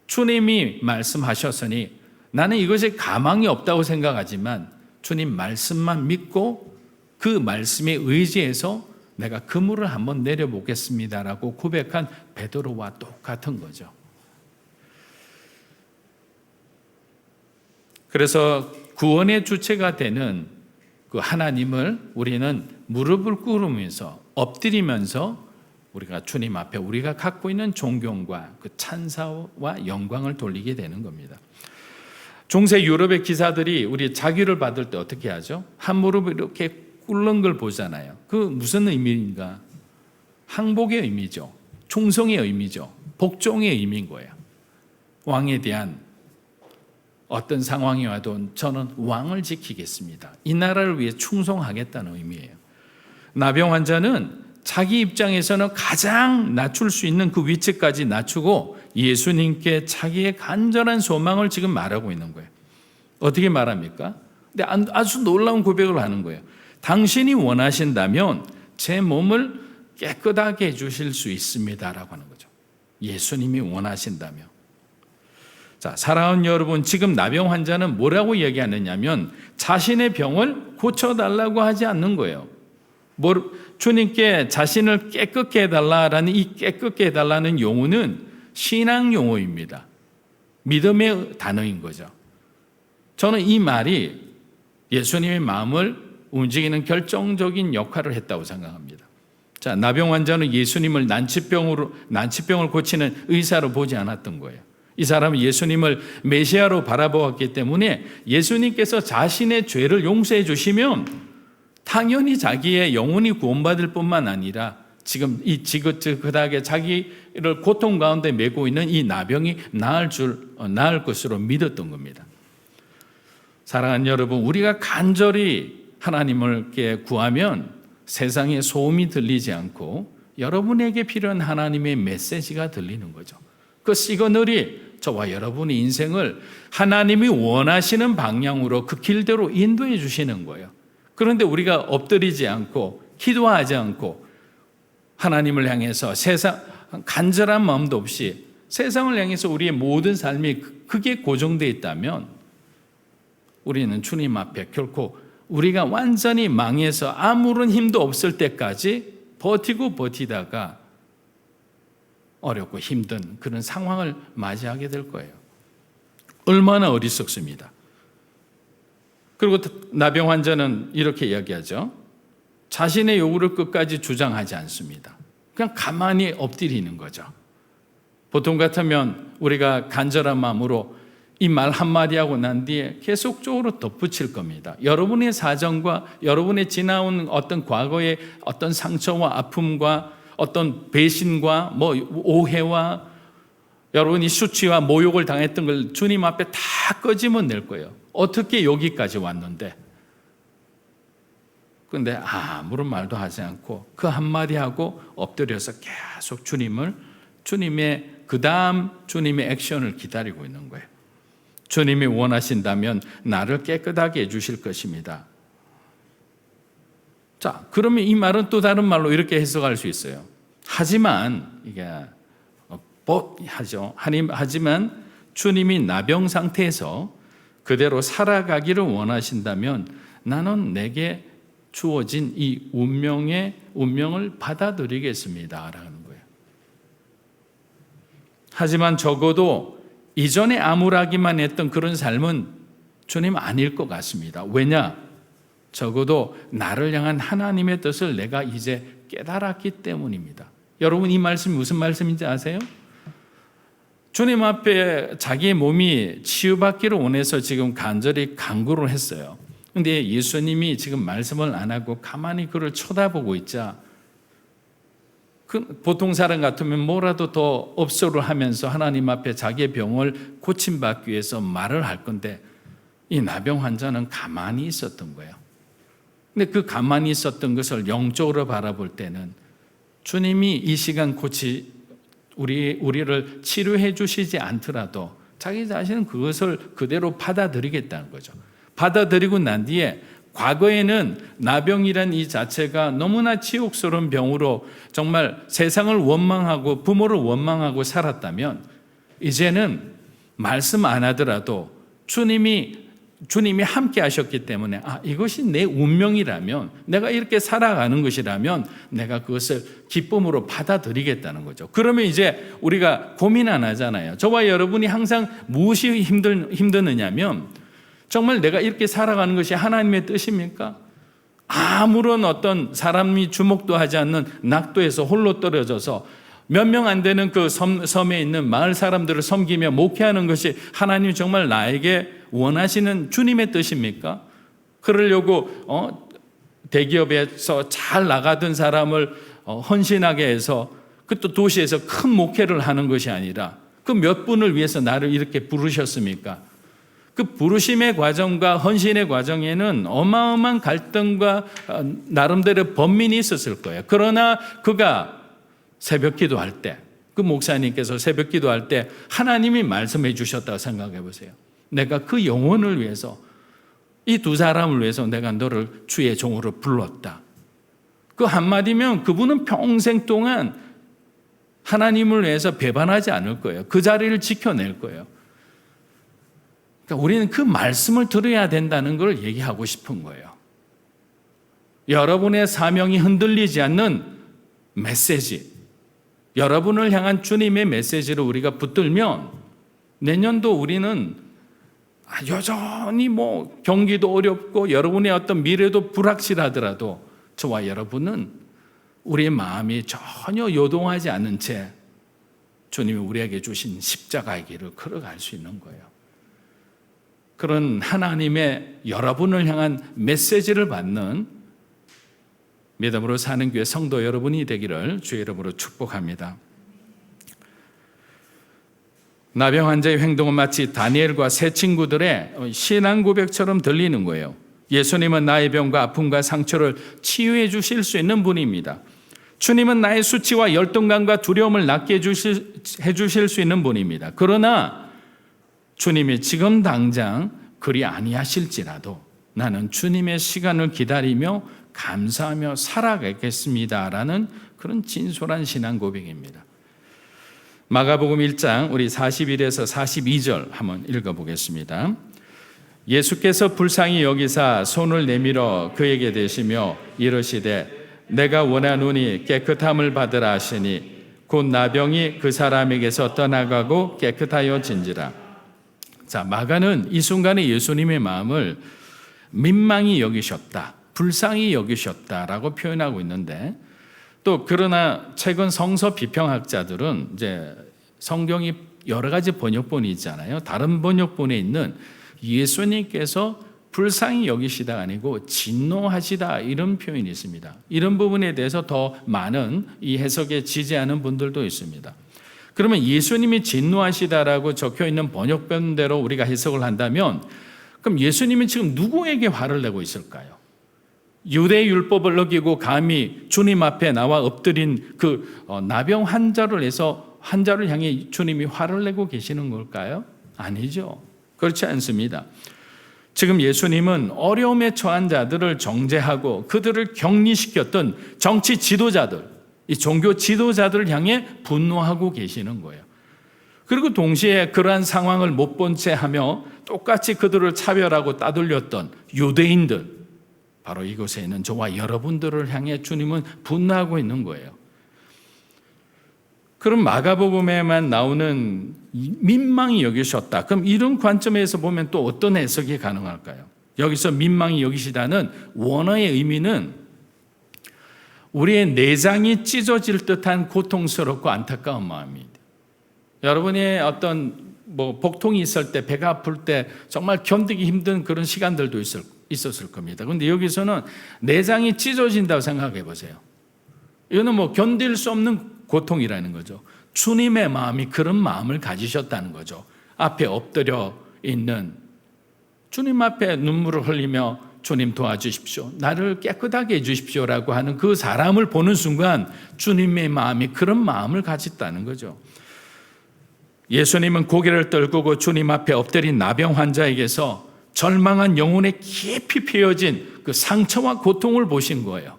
주님이 말씀하셨으니 나는 이것이 가망이 없다고 생각하지만 주님 말씀만 믿고 그 말씀에 의지해서 내가 그물을 한번 내려보겠습니다라고 고백한 베드로와 똑같은 거죠. 그래서 구원의 주체가 되는 그 하나님을 우리는 무릎을 꿇으면서 엎드리면서 우리가 주님 앞에 우리가 갖고 있는 존경과 그 찬사와 영광을 돌리게 되는 겁니다. 중세 유럽의 기사들이 우리 자귀를 받을 때 어떻게 하죠? 한 무릎을 이렇게 꿇는 걸 보잖아요. 그 무슨 의미인가? 항복의 의미죠. 충성의 의미죠. 복종의 의미인 거예요. 왕에 대한 어떤 상황이 와도 저는 왕을 지키겠습니다. 이 나라를 위해 충성하겠다는 의미예요. 나병 환자는 자기 입장에서는 가장 낮출 수 있는 그 위치까지 낮추고 예수님께 자기의 간절한 소망을 지금 말하고 있는 거예요. 어떻게 말합니까? 근데 아주 놀라운 고백을 하는 거예요. 당신이 원하신다면 제 몸을 깨끗하게 해주실 수 있습니다라고 하는 거죠. 예수님이 원하신다면. 자, 사랑하는 여러분, 지금 나병 환자는 뭐라고 얘기하느냐면 자신의 병을 고쳐달라고 하지 않는 거예요. 주님께 자신을 깨끗게 해달라라는 이 깨끗게 해달라는 용어는 신앙 용어입니다. 믿음의 단어인 거죠. 저는 이 말이 예수님의 마음을 움직이는 결정적인 역할을 했다고 생각합니다. 자, 나병 환자는 예수님을 난치병을 고치는 의사로 보지 않았던 거예요. 이 사람은 예수님을 메시아로 바라보았기 때문에 예수님께서 자신의 죄를 용서해 주시면 당연히 자기의 영혼이 구원받을 뿐만 아니라 지금 이 지긋지긋하게 자기를 고통 가운데 메고 있는 이 나병이 나을 것으로 믿었던 겁니다. 사랑하는 여러분, 우리가 간절히 하나님께 구하면 세상에 소음이 들리지 않고 여러분에게 필요한 하나님의 메시지가 들리는 거죠. 그 시그널이 저와 여러분의 인생을 하나님이 원하시는 방향으로 그 길대로 인도해 주시는 거예요. 그런데 우리가 엎드리지 않고 기도하지 않고 하나님을 향해서 간절한 마음도 없이 세상을 향해서 우리의 모든 삶이 그게 고정되어 있다면 우리는 주님 앞에 결코 우리가 완전히 망해서 아무런 힘도 없을 때까지 버티다가 어렵고 힘든 그런 상황을 맞이하게 될 거예요. 얼마나 어리석습니다. 그리고 나병 환자는 이렇게 이야기하죠. 자신의 요구를 끝까지 주장하지 않습니다. 그냥 가만히 엎드리는 거죠. 보통 같으면 우리가 간절한 마음으로 이 말 한마디 하고 난 뒤에 계속적으로 덧붙일 겁니다. 여러분의 사정과 여러분의 지나온 어떤 과거의 어떤 상처와 아픔과 어떤 배신과 오해와 여러분이 수치와 모욕을 당했던 걸 주님 앞에 다 꺼지면 낼 거예요. 어떻게 여기까지 왔는데? 그런데 아무런 말도 하지 않고 그 한마디 하고 엎드려서 계속 주님의 액션을 기다리고 있는 거예요. 주님이 원하신다면 나를 깨끗하게 해주실 것입니다. 자, 그러면 이 말은 또 다른 말로 이렇게 해석할 수 있어요. 하지만 하지만 주님이 나병 상태에서 그대로 살아가기를 원하신다면 나는 내게 주어진 이 운명을 받아들이겠습니다라는 거예요. 하지만 적어도 이전에 암울하기만 했던 그런 삶은 주님 아닐 것 같습니다. 왜냐? 적어도 나를 향한 하나님의 뜻을 내가 이제 깨달았기 때문입니다. 여러분, 이 말씀이 무슨 말씀인지 아세요? 주님 앞에 자기의 몸이 치유받기를 원해서 지금 간절히 간구를 했어요. 그런데 예수님이 지금 말씀을 안 하고 가만히 그를 쳐다보고 있자 보통 사람 같으면 뭐라도 더 업소를 하면서 하나님 앞에 자기의 병을 고침받기 위해서 말을 할 건데 이 나병 환자는 가만히 있었던 거예요. 근데 그 가만히 있었던 것을 영적으로 바라볼 때는 주님이 이 시간 우리를 치료해 주시지 않더라도 자기 자신은 그것을 그대로 받아들이겠다는 거죠. 받아들이고 난 뒤에 과거에는 나병이란 이 자체가 너무나 치욕스러운 병으로 정말 세상을 원망하고 부모를 원망하고 살았다면 이제는 말씀 안 하더라도 주님이 주님이 함께 하셨기 때문에 이것이 내 운명이라면, 내가 이렇게 살아가는 것이라면 내가 그것을 기쁨으로 받아들이겠다는 거죠. 그러면 이제 우리가 고민 안 하잖아요. 저와 여러분이 항상 무엇이 힘드느냐면, 정말 내가 이렇게 살아가는 것이 하나님의 뜻입니까? 아무런 어떤 사람이 주목도 하지 않는 낙도에서 홀로 떨어져서 몇 명 안 되는 그 섬에 있는 마을 사람들을 섬기며 목회하는 것이 하나님 정말 나에게 원하시는 주님의 뜻입니까? 그러려고 대기업에서 잘 나가던 사람을 헌신하게 해서 그 또 도시에서 큰 목회를 하는 것이 아니라 그 몇 분을 위해서 나를 이렇게 부르셨습니까? 그 부르심의 과정과 헌신의 과정에는 어마어마한 갈등과 나름대로 번민이 있었을 거예요. 그러나 그가 새벽 기도할 때, 그 목사님께서 새벽 기도할 때 하나님이 말씀해 주셨다고 생각해 보세요. 내가 그 영혼을 위해서, 이 두 사람을 위해서 내가 너를 주의 종으로 불렀다. 그 한마디면 그분은 평생 동안 하나님을 위해서 배반하지 않을 거예요. 그 자리를 지켜낼 거예요. 그러니까 우리는 그 말씀을 들어야 된다는 걸 얘기하고 싶은 거예요. 여러분의 사명이 흔들리지 않는 메시지, 여러분을 향한 주님의 메시지를 우리가 붙들면 내년도 우리는 여전히 경기도 어렵고 여러분의 어떤 미래도 불확실하더라도 저와 여러분은 우리의 마음이 전혀 요동하지 않은 채 주님이 우리에게 주신 십자가의 길을 걸어갈 수 있는 거예요. 그런 하나님의 여러분을 향한 메시지를 받는 믿음으로 사는 교회 성도 여러분이 되기를 주의 이름으로 축복합니다. 나병 환자의 행동은 마치 다니엘과 세 친구들의 신앙 고백처럼 들리는 거예요. 예수님은 나의 병과 아픔과 상처를 치유해 주실 수 있는 분입니다. 주님은 나의 수치와 열등감과 두려움을 낫게 해주실 수 있는 분입니다. 그러나 주님이 지금 당장 그리 아니하실지라도 나는 주님의 시간을 기다리며 감사하며 살아가겠습니다라는 그런 진솔한 신앙 고백입니다. 마가복음 1장 우리 41에서 42절 한번 읽어보겠습니다. 예수께서 불쌍히 여기사 손을 내밀어 그에게 대시며 이르시되 내가 원하노니 깨끗함을 받으라 하시니 곧 나병이 그 사람에게서 떠나가고 깨끗하여진지라. 자, 마가는 이 순간에 예수님의 마음을 민망히 여기셨다, 불쌍히 여기셨다라고 표현하고 있는데, 또 그러나 최근 성서 비평학자들은 이제 성경이 여러 가지 번역본이 있잖아요. 다른 번역본에 있는 예수님께서 불쌍히 여기시다 아니고 진노하시다 이런 표현이 있습니다. 이런 부분에 대해서 더 많은 이 해석에 지지하는 분들도 있습니다. 그러면 예수님이 진노하시다라고 적혀 있는 번역본대로 우리가 해석을 한다면 그럼 예수님이 지금 누구에게 화를 내고 있을까요? 유대 율법을 어기고 감히 주님 앞에 나와 엎드린 그 나병 환자를 향해 주님이 화를 내고 계시는 걸까요? 아니죠. 그렇지 않습니다. 지금 예수님은 어려움에 처한 자들을 정죄하고 그들을 격리시켰던 정치 지도자들, 이 종교 지도자들을 향해 분노하고 계시는 거예요. 그리고 동시에 그러한 상황을 못 본 채 하며 똑같이 그들을 차별하고 따돌렸던 유대인들, 바로 이곳에 있는 저와 여러분들을 향해 주님은 분노하고 있는 거예요. 그럼 마가복음에만 나오는 민망히 여기셨다. 그럼 이런 관점에서 보면 또 어떤 해석이 가능할까요? 여기서 민망히 여기시다는 원어의 의미는 우리의 내장이 찢어질 듯한 고통스럽고 안타까운 마음입니다. 여러분의 어떤 복통이 있을 때, 배가 아플 때 정말 견디기 힘든 그런 시간들도 있었을 겁니다. 그런데 여기서는 내장이 찢어진다고 생각해 보세요. 이거는 견딜 수 없는 고통이라는 거죠. 주님의 마음이 그런 마음을 가지셨다는 거죠. 앞에 엎드려 있는 주님 앞에 눈물을 흘리며 주님 도와주십시오, 나를 깨끗하게 해주십시오라고 하는 그 사람을 보는 순간 주님의 마음이 그런 마음을 가졌다는 거죠. 예수님은 고개를 떨구고 주님 앞에 엎드린 나병 환자에게서 절망한 영혼에 깊이 패여진 그 상처와 고통을 보신 거예요.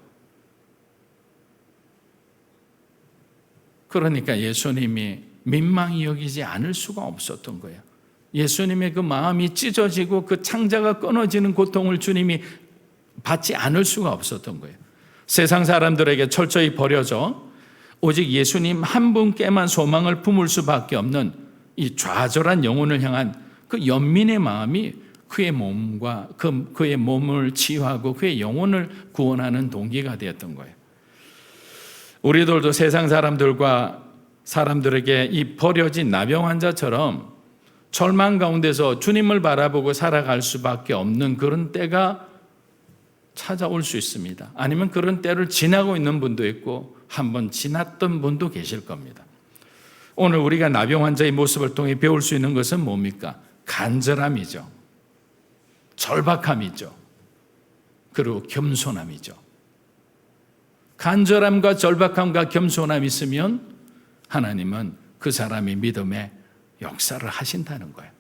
그러니까 예수님이 민망히 여기지 않을 수가 없었던 거예요. 예수님의 그 마음이 찢어지고 그 창자가 끊어지는 고통을 주님이 받지 않을 수가 없었던 거예요. 세상 사람들에게 철저히 버려져 오직 예수님 한 분께만 소망을 품을 수밖에 없는 이 좌절한 영혼을 향한 그 연민의 마음이 그의 몸과 그의 몸을 치유하고 그의 영혼을 구원하는 동기가 되었던 거예요. 우리들도 세상 사람들에게 이 버려진 나병 환자처럼 절망 가운데서 주님을 바라보고 살아갈 수밖에 없는 그런 때가 찾아올 수 있습니다. 아니면 그런 때를 지나고 있는 분도 있고 한번 지났던 분도 계실 겁니다. 오늘 우리가 나병 환자의 모습을 통해 배울 수 있는 것은 뭡니까? 간절함이죠. 절박함이죠. 그리고 겸손함이죠. 간절함과 절박함과 겸손함이 있으면 하나님은 그 사람의 믿음에 역사를 하신다는 거예요.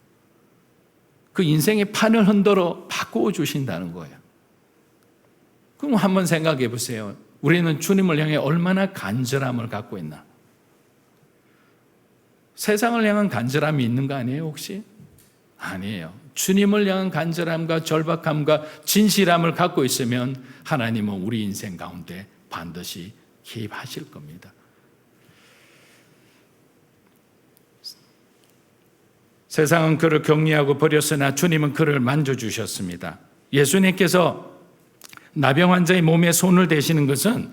그 인생의 판을 흔들어 바꾸어 주신다는 거예요. 그럼 한번 생각해 보세요. 우리는 주님을 향해 얼마나 간절함을 갖고 있나? 세상을 향한 간절함이 있는 거 아니에요, 혹시? 아니에요. 주님을 향한 간절함과 절박함과 진실함을 갖고 있으면 하나님은 우리 인생 가운데 반드시 개입하실 겁니다. 세상은 그를 격리하고 버렸으나 주님은 그를 만져주셨습니다. 예수님께서 나병 환자의 몸에 손을 대시는 것은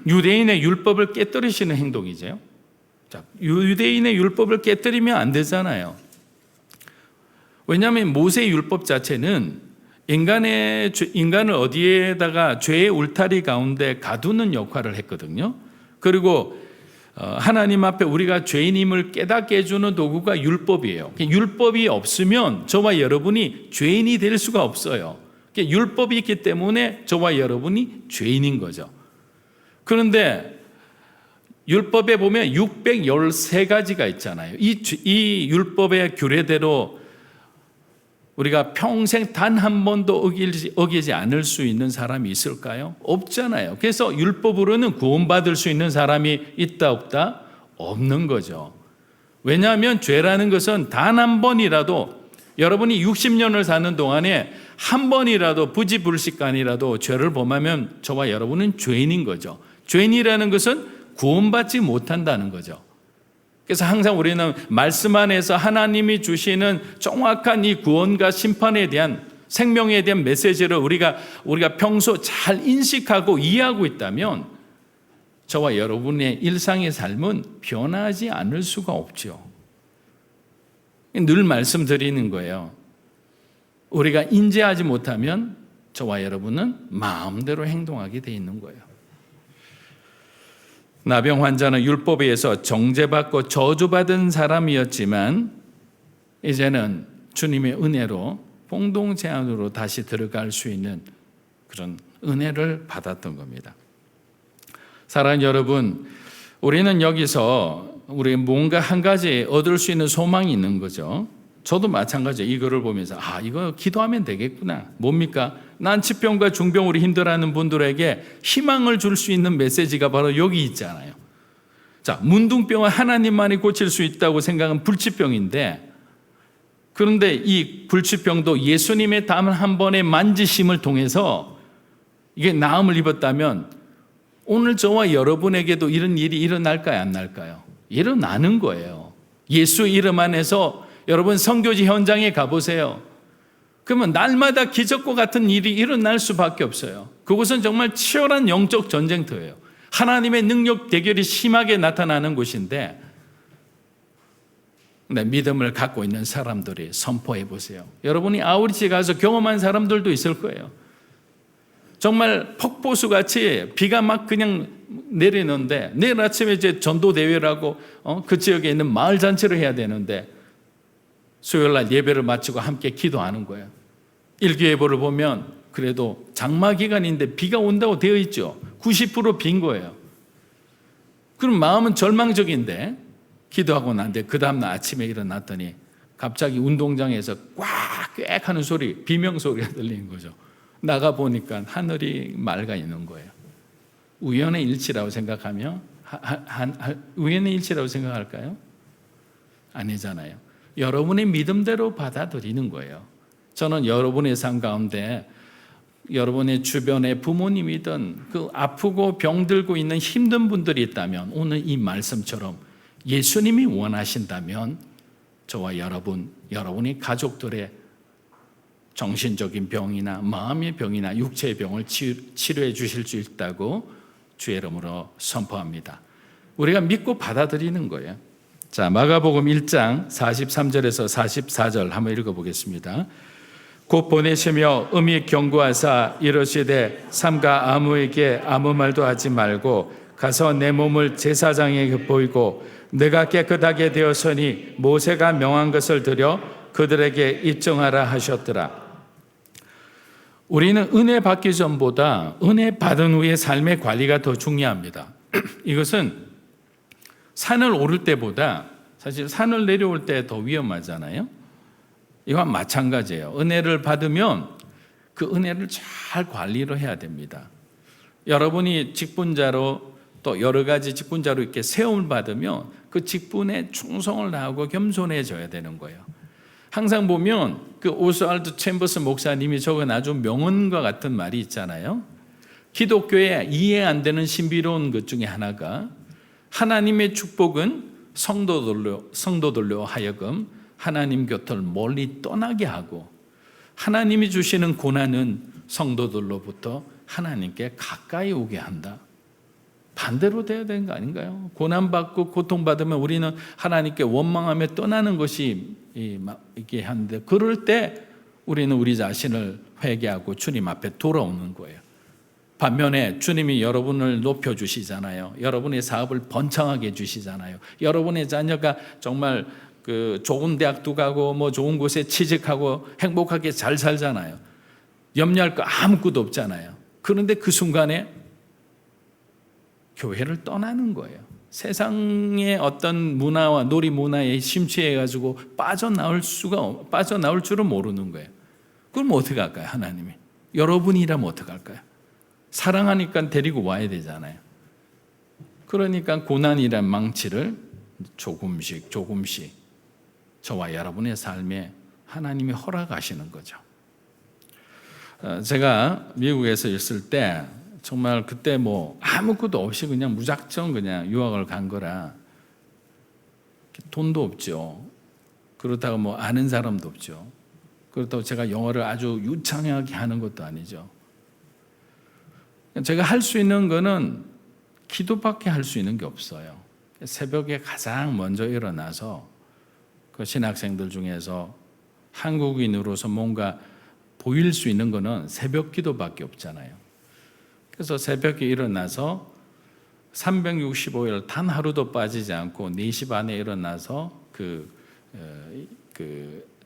유대인의 율법을 깨뜨리시는 행동이죠. 자, 유대인의 율법을 깨뜨리면 안 되잖아요. 왜냐하면 모세의 율법 자체는 인간을 어디에다가 죄의 울타리 가운데 가두는 역할을 했거든요. 그리고 하나님 앞에 우리가 죄인임을 깨닫게 해주는 도구가 율법이에요. 율법이 없으면 저와 여러분이 죄인이 될 수가 없어요. 율법이 있기 때문에 저와 여러분이 죄인인 거죠. 그런데 율법에 보면 613가지가 있잖아요. 이 율법의 규례대로 우리가 평생 단 한 번도 어기지 않을 수 있는 사람이 있을까요? 없잖아요. 그래서 율법으로는 구원받을 수 있는 사람이 있다 없다? 없는 거죠. 왜냐하면 죄라는 것은 단 한 번이라도 여러분이 60년을 사는 동안에 한 번이라도 부지불식간이라도 죄를 범하면 저와 여러분은 죄인인 거죠. 죄인이라는 것은 구원받지 못한다는 거죠. 그래서 항상 우리는 말씀 안에서 하나님이 주시는 정확한 이 구원과 심판에 대한 생명에 대한 메시지를 우리가 평소 잘 인식하고 이해하고 있다면 저와 여러분의 일상의 삶은 변하지 않을 수가 없죠. 늘 말씀드리는 거예요. 우리가 인지하지 못하면 저와 여러분은 마음대로 행동하게 돼 있는 거예요. 나병 환자는 율법에 의해서 정죄받고 저주받은 사람이었지만 이제는 주님의 은혜로 공동체 안으로 다시 들어갈 수 있는 그런 은혜를 받았던 겁니다. 사랑하는 여러분, 우리는 여기서 우리 뭔가 한 가지 얻을 수 있는 소망이 있는 거죠. 저도 마찬가지예요. 이거를 보면서 이거 기도하면 되겠구나. 뭡니까? 난치병과 중병으로 힘들어하는 분들에게 희망을 줄 수 있는 메시지가 바로 여기 있잖아요. 자, 문둥병은 하나님만이 고칠 수 있다고 생각한 불치병인데, 그런데 이 불치병도 예수님의 단 한 번의 만지심을 통해서 이게 나음을 입었다면 오늘 저와 여러분에게도 이런 일이 일어날까요? 안 날까요? 일어나는 거예요. 예수 이름 안에서 여러분 선교지 현장에 가보세요. 그러면 날마다 기적과 같은 일이 일어날 수밖에 없어요. 그곳은 정말 치열한 영적 전쟁터예요. 하나님의 능력 대결이 심하게 나타나는 곳인데 믿음을 갖고 있는 사람들이 선포해 보세요. 여러분이 아우리치 가서 경험한 사람들도 있을 거예요. 정말 폭포수같이 비가 막 그냥 내리는데 내일 아침에 이제 전도대회라고 그 지역에 있는 마을 잔치를 해야 되는데 수요일날 예배를 마치고 함께 기도하는 거예요. 일기예보를 보면 그래도 장마 기간인데 비가 온다고 되어 있죠. 90% 빈 거예요. 그럼 마음은 절망적인데 기도하고 난데 그 다음날 아침에 일어났더니 갑자기 운동장에서 꽉 하는 소리, 비명소리가 들리는 거죠. 나가보니까 하늘이 맑아 있는 거예요. 우연의 일치라고 생각하며 우연의 일치라고 생각할까요? 아니잖아요. 여러분의 믿음대로 받아들이는 거예요. 저는 여러분의 삶 가운데 여러분의 주변에 부모님이든 그 아프고 병들고 있는 힘든 분들이 있다면 오늘 이 말씀처럼 예수님이 원하신다면 저와 여러분이 가족들의 정신적인 병이나 마음의 병이나 육체의 병을 치료해 주실 수 있다고 주의 이름으로 선포합니다. 우리가 믿고 받아들이는 거예요. 자, 마가복음 1장 43절에서 44절 한번 읽어보겠습니다. 곧 보내시며 음이 경고하사 이르시되 삼가 아무에게 아무 말도 하지 말고 가서 내 몸을 제사장에게 보이고 내가 깨끗하게 되었으니 모세가 명한 것을 드려 그들에게 입증하라 하셨더라. 우리는 은혜 받기 전보다 은혜 받은 후의 삶의 관리가 더 중요합니다. 이것은 산을 오를 때보다 사실 산을 내려올 때 더 위험하잖아요. 이건 마찬가지예요. 은혜를 받으면 그 은혜를 잘 관리를 해야 됩니다. 여러분이 직분자로 또 여러 가지 직분자로 이렇게 세움을 받으면 그 직분에 충성을 다하고 겸손해져야 되는 거예요. 항상 보면 그 오스왈드 챔버스 목사님이 적은 아주 명언과 같은 말이 있잖아요. 기독교에 이해 안 되는 신비로운 것 중에 하나가 하나님의 축복은 성도들로 하여금 하나님 곁을 멀리 떠나게 하고 하나님이 주시는 고난은 성도들로부터 하나님께 가까이 오게 한다. 반대로 돼야 되는 거 아닌가요? 고난받고 고통받으면 우리는 하나님께 원망하며 떠나는 것이 이게 하는데 그럴 때 우리는 우리 자신을 회개하고 주님 앞에 돌아오는 거예요. 반면에 주님이 여러분을 높여주시잖아요. 여러분의 사업을 번창하게 해주시잖아요. 여러분의 자녀가 정말 그 좋은 대학도 가고 뭐 좋은 곳에 취직하고 행복하게 잘 살잖아요. 염려할 거 아무것도 없잖아요. 그런데 그 순간에 교회를 떠나는 거예요. 세상의 어떤 문화와 놀이 문화에 심취해가지고 빠져나올 줄은 모르는 거예요. 그럼 어떻게 할까요, 하나님이? 여러분이라면 어떻게 할까요? 사랑하니까 데리고 와야 되잖아요. 그러니까 고난이란 망치를 조금씩 저와 여러분의 삶에 하나님이 허락하시는 거죠. 제가 미국에서 있을 때 정말 그때 뭐 아무것도 없이 그냥 무작정 그냥 유학을 간 거라 돈도 없죠. 그렇다고 뭐 아는 사람도 없죠. 그렇다고 제가 영어를 아주 유창하게 하는 것도 아니죠. 제가 할 수 있는 거는 기도밖에 할 수 있는 게 없어요. 새벽에 가장 먼저 일어나서 그 신학생들 중에서 한국인으로서 뭔가 보일 수 있는 거는 새벽 기도밖에 없잖아요. 그래서 새벽에 일어나서 365일 단 하루도 빠지지 않고 4시 반에 일어나서 그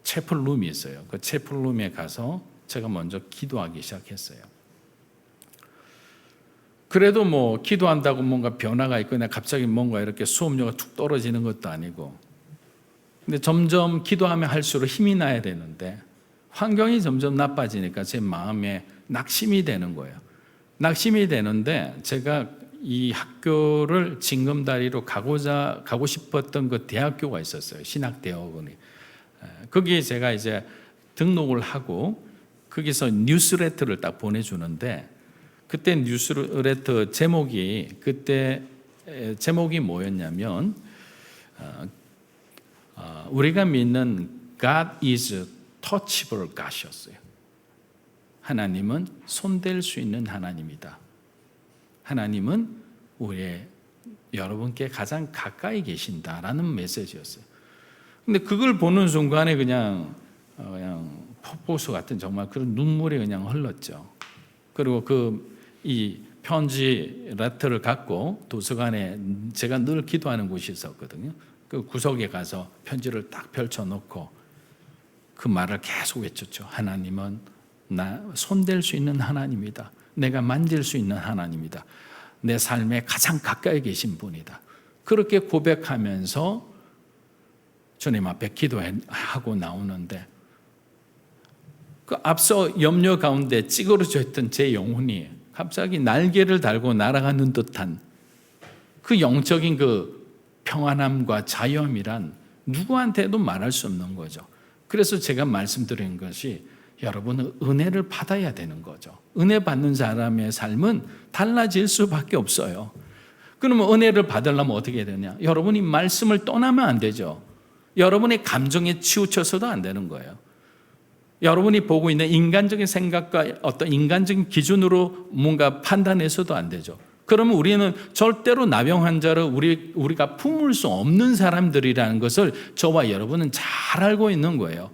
채플룸이 있어요. 그 채플룸에 가서 제가 먼저 기도하기 시작했어요. 그래도 뭐 기도한다고 뭔가 변화가 있거나 갑자기 뭔가 이렇게 수업료가 툭 떨어지는 것도 아니고, 근데 점점 기도하면 할수록 힘이 나야 되는데 환경이 점점 나빠지니까 제 마음에 낙심이 되는 거예요. 낙심이 되는데 제가 이 학교를 징검다리로 가고 싶었던 그 대학교가 있었어요. 신학대학원이. 거기에 제가 이제 등록을 하고 거기서 뉴스레터를 딱 보내주는데, 그때 뉴스레터 제목이 뭐였냐면 우리가 믿는 God is touchable God이었어요. 하나님은 손댈 수 있는 하나님이다. 하나님은 여러분께 가장 가까이 계신다라는 메시지였어요. 근데 그걸 보는 순간에 그냥 폭포수 같은 정말 그런 눈물이 그냥 흘렀죠. 그리고 이 편지 레터를 갖고 도서관에 제가 늘 기도하는 곳이 있었거든요. 그 구석에 가서 편지를 딱 펼쳐놓고 그 말을 계속 외쳤죠. 하나님은 나 손댈 수 있는 하나님이다. 내가 만질 수 있는 하나님이다. 내 삶에 가장 가까이 계신 분이다. 그렇게 고백하면서 주님 앞에 기도하고 나오는데, 그 앞서 염려 가운데 찌그러져 있던 제 영혼이 갑자기 날개를 달고 날아가는 듯한 그 영적인 그 평안함과 자유함이란 누구한테도 말할 수 없는 거죠. 그래서 제가 말씀드린 것이 여러분은 은혜를 받아야 되는 거죠. 은혜 받는 사람의 삶은 달라질 수밖에 없어요. 그러면 은혜를 받으려면 어떻게 되냐? 여러분이 말씀을 떠나면 안 되죠. 여러분의 감정에 치우쳐서도 안 되는 거예요. 여러분이 보고 있는 인간적인 생각과 어떤 인간적인 기준으로 뭔가 판단해서도 안 되죠. 그러면 우리는 절대로 나병 환자를 우리가 품을 수 없는 사람들이라는 것을 저와 여러분은 잘 알고 있는 거예요.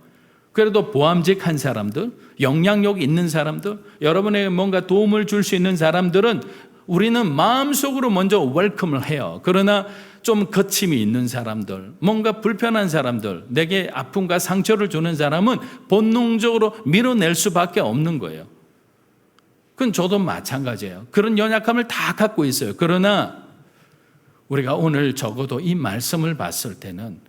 그래도 보암직한 사람들, 영향력 있는 사람들, 여러분에게 뭔가 도움을 줄 수 있는 사람들은 우리는 마음속으로 먼저 웰컴을 해요. 그러나 좀 거침이 있는 사람들, 뭔가 불편한 사람들, 내게 아픔과 상처를 주는 사람은 본능적으로 밀어낼 수밖에 없는 거예요. 그건 저도 마찬가지예요. 그런 연약함을 다 갖고 있어요. 그러나 우리가 오늘 적어도 이 말씀을 봤을 때는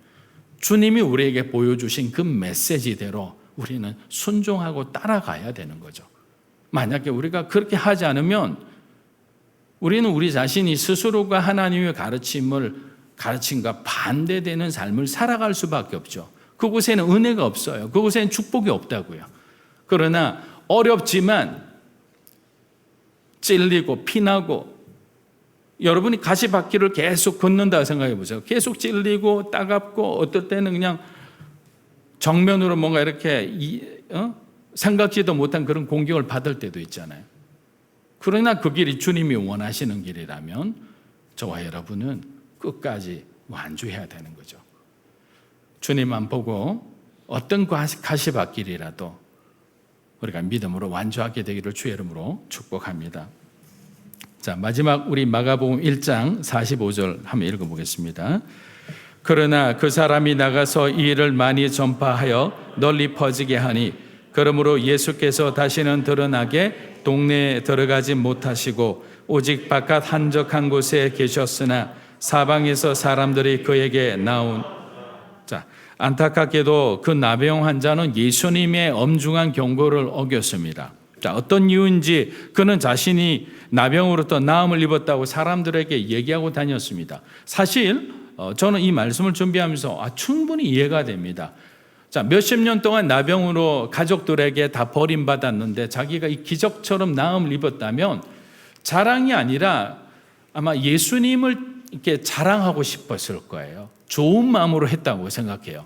주님이 우리에게 보여주신 그 메시지대로 우리는 순종하고 따라가야 되는 거죠. 만약에 우리가 그렇게 하지 않으면 우리는 우리 자신이 스스로가 하나님의 가르침과 반대되는 삶을 살아갈 수밖에 없죠. 그곳에는 은혜가 없어요. 그곳에는 축복이 없다고요. 그러나 어렵지만 찔리고 피나고 여러분이 가시밭길을 계속 걷는다 생각해 보세요. 계속 찔리고 따갑고 어떨 때는 그냥 정면으로 뭔가 이렇게 생각지도 못한 그런 공격을 받을 때도 있잖아요. 그러나 그 길이 주님이 원하시는 길이라면 저와 여러분은 끝까지 완주해야 되는 거죠. 주님만 보고 어떤 가시밭길이라도 우리가 믿음으로 완주하게 되기를 주의 이름으로 축복합니다. 자, 마지막 우리 마가복음 1장 45절 한번 읽어보겠습니다. 그러나 그 사람이 나가서 이 일을 많이 전파하여 널리 퍼지게 하니 그러므로 예수께서 다시는 드러나게 동네에 들어가지 못하시고 오직 바깥 한적한 곳에 계셨으나 사방에서 사람들이 그에게 나온. 자, 안타깝게도 그 나병 환자는 예수님의 엄중한 경고를 어겼습니다. 자, 어떤 이유인지 그는 자신이 나병으로부터 나음을 입었다고 사람들에게 얘기하고 다녔습니다. 사실 저는 이 말씀을 준비하면서 충분히 이해가 됩니다. 자, 몇십 년 동안 나병으로 가족들에게 다 버림받았는데 자기가 이 기적처럼 나음을 입었다면 자랑이 아니라 아마 예수님을 이렇게 자랑하고 싶었을 거예요. 좋은 마음으로 했다고 생각해요.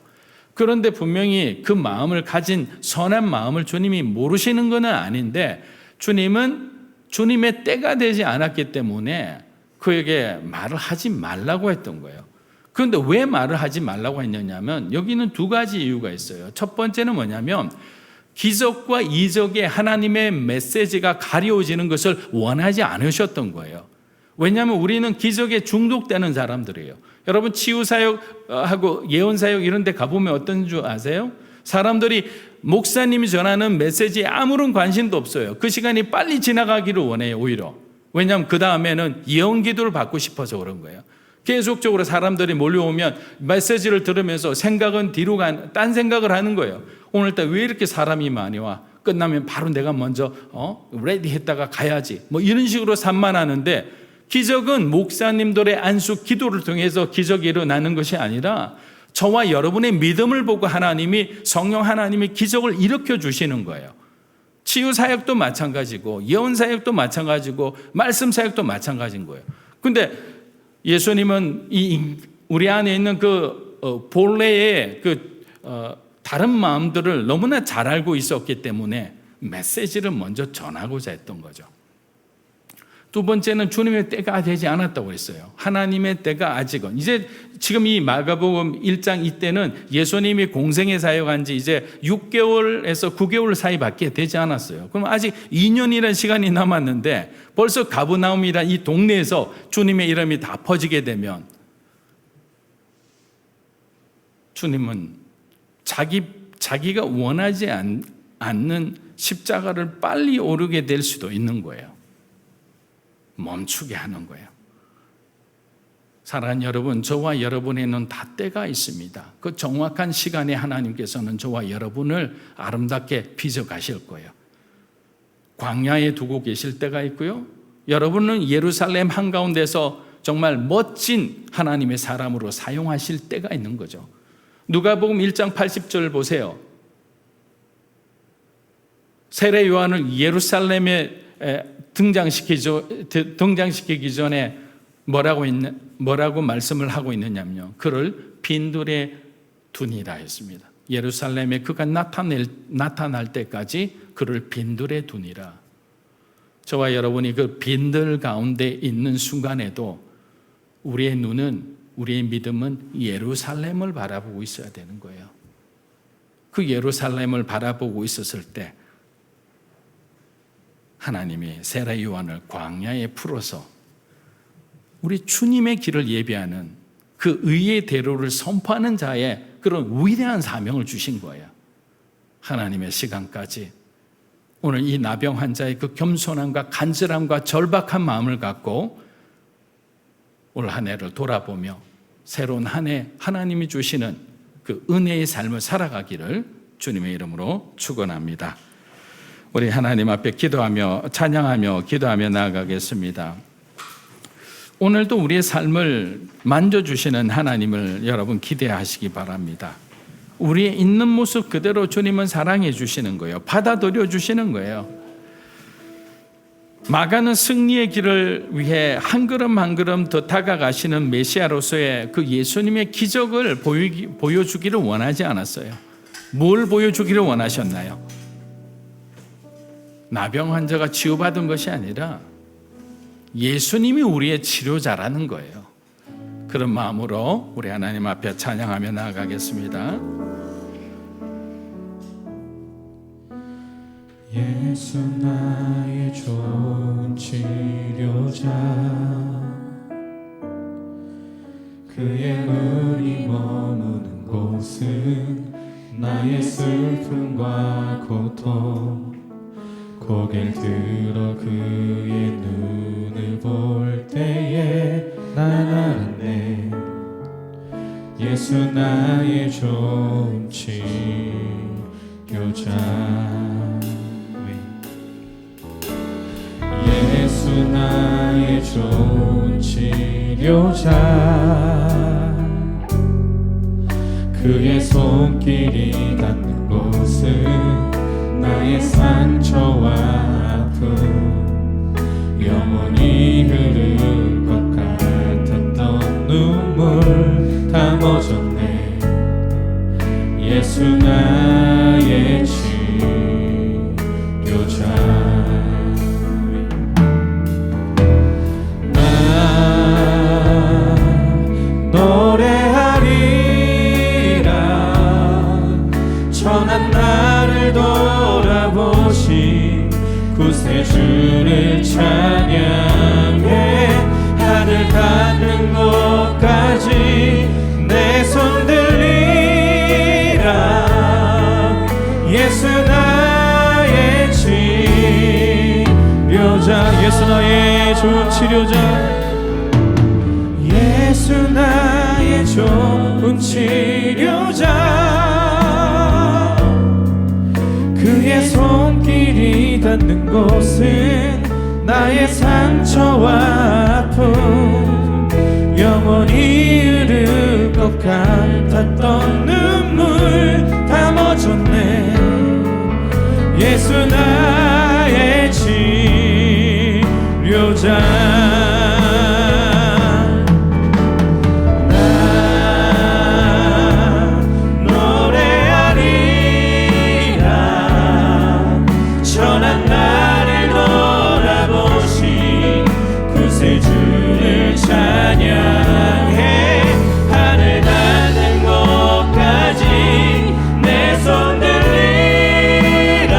그런데 분명히 그 마음을 가진 선한 마음을 주님이 모르시는 건 아닌데 주님은 주님의 때가 되지 않았기 때문에 그에게 말을 하지 말라고 했던 거예요. 그런데 왜 말을 하지 말라고 했느냐면 여기는 두 가지 이유가 있어요. 첫 번째는 뭐냐면 기적과 이적의 하나님의 메시지가 가려워지는 것을 원하지 않으셨던 거예요. 왜냐하면 우리는 기적에 중독되는 사람들이에요. 여러분 치유사역하고 예언사역 이런 데 가보면 어떤 줄 아세요? 사람들이 목사님이 전하는 메시지에 아무런 관심도 없어요. 그 시간이 빨리 지나가기를 원해요. 오히려. 왜냐하면 그 다음에는 예언 기도를 받고 싶어서 그런 거예요. 계속적으로 사람들이 몰려오면 메시지를 들으면서 생각은 뒤로 딴 생각을 하는 거예요. 오늘따라 왜 이렇게 사람이 많이 와? 끝나면 바로 내가 먼저 레디 했다가 가야지. 뭐 이런 식으로 산만하는데 기적은 목사님들의 안수 기도를 통해서 기적이 일어나는 것이 아니라 저와 여러분의 믿음을 보고 성령 하나님이 기적을 일으켜 주시는 거예요. 치유 사역도 마찬가지고 예언 사역도 마찬가지고 말씀 사역도 마찬가지인 거예요. 근데 예수님은 우리 안에 있는 그 본래의 다른 마음들을 너무나 잘 알고 있었기 때문에 메시지를 먼저 전하고자 했던 거죠. 두 번째는 주님의 때가 되지 않았다고 했어요. 하나님의 때가 아직은. 이제 지금 이 마가복음 1장 이때는 예수님이 공생에 사역한 지 이제 6개월에서 9개월 사이밖에 되지 않았어요. 그럼 아직 2년이라는 시간이 남았는데 벌써 가버나움이란 이 동네에서 주님의 이름이 다 퍼지게 되면 주님은 자기가 원하지 않는 십자가를 빨리 오르게 될 수도 있는 거예요. 멈추게 하는 거예요. 사랑하는 여러분, 저와 여러분에는 다 때가 있습니다. 그 정확한 시간에 하나님께서는 저와 여러분을 아름답게 빚어가실 거예요. 광야에 두고 계실 때가 있고요. 여러분은 예루살렘 한가운데서 정말 멋진 하나님의 사람으로 사용하실 때가 있는 거죠. 누가복음 1장 80절 보세요. 세례 요한을 예루살렘에 등장시키기 전에 뭐라고 말씀을 하고 있느냐면요, 그를 빈들에 두니라 했습니다. 예루살렘에 그가 나타날 때까지 그를 빈들에 두니라. 저와 여러분이 그 빈들 가운데 있는 순간에도 우리의 눈은, 우리의 믿음은 예루살렘을 바라보고 있어야 되는 거예요. 그 예루살렘을 바라보고 있었을 때 하나님이 세례 요한을 광야에 풀어서 우리 주님의 길을 예비하는 그 의의 대로를 선포하는 자의 그런 위대한 사명을 주신 거예요. 하나님의 시간까지 오늘 이 나병 환자의 그 겸손함과 간절함과 절박한 마음을 갖고 올 한 해를 돌아보며 새로운 한 해 하나님이 주시는 그 은혜의 삶을 살아가기를 주님의 이름으로 축원합니다. 우리 하나님 앞에 기도하며 찬양하며 기도하며 나아가겠습니다. 오늘도 우리의 삶을 만져주시는 하나님을 여러분 기대하시기 바랍니다. 우리의 있는 모습 그대로 주님은 사랑해 주시는 거예요. 받아들여 주시는 거예요. 마가는 승리의 길을 위해 한 걸음 한 걸음 더 다가가시는 메시아로서의 그 예수님의 기적을 보여주기를 원하지 않았어요. 뭘 보여주기를 원하셨나요? 나병 환자가 치유받은 것이 아니라 예수님이 우리의 치료자라는 거예요. 그런 마음으로 우리 하나님 앞에 찬양하며 나아가겠습니다. 예수 나의 좋은 치료자, 그의 은이 머무는 곳은 나의 슬픔과 고통, 고개를 들어 그의 눈을 볼 때에 난 알았네. 예수 나의 좋은 치료자, 예수 나의 좋은 치료자, 그의 손길이 닿는 곳은 나의 상처와 아픔, 영원히 흐를 것 같았던 눈물 다 멎었네. 예수 나의 치료자, 나 노래하리라. 천한 나를 돌아보신 구세주를 찬양해. 하늘 닿는 곳까지 내 손 들리라. 예수 나의 치료자, 예수 나의 좋은 치료자, 예수 나의 좋은 치료자, 그의 손길이 닿는 곳은 나의 상처와 아픔, 영원히 흐를 것 같았던 눈물 다 멎었네. 예수 나의 치료자, 주를 찬양해. 하늘 닿는 곳까지 내 손 들리라.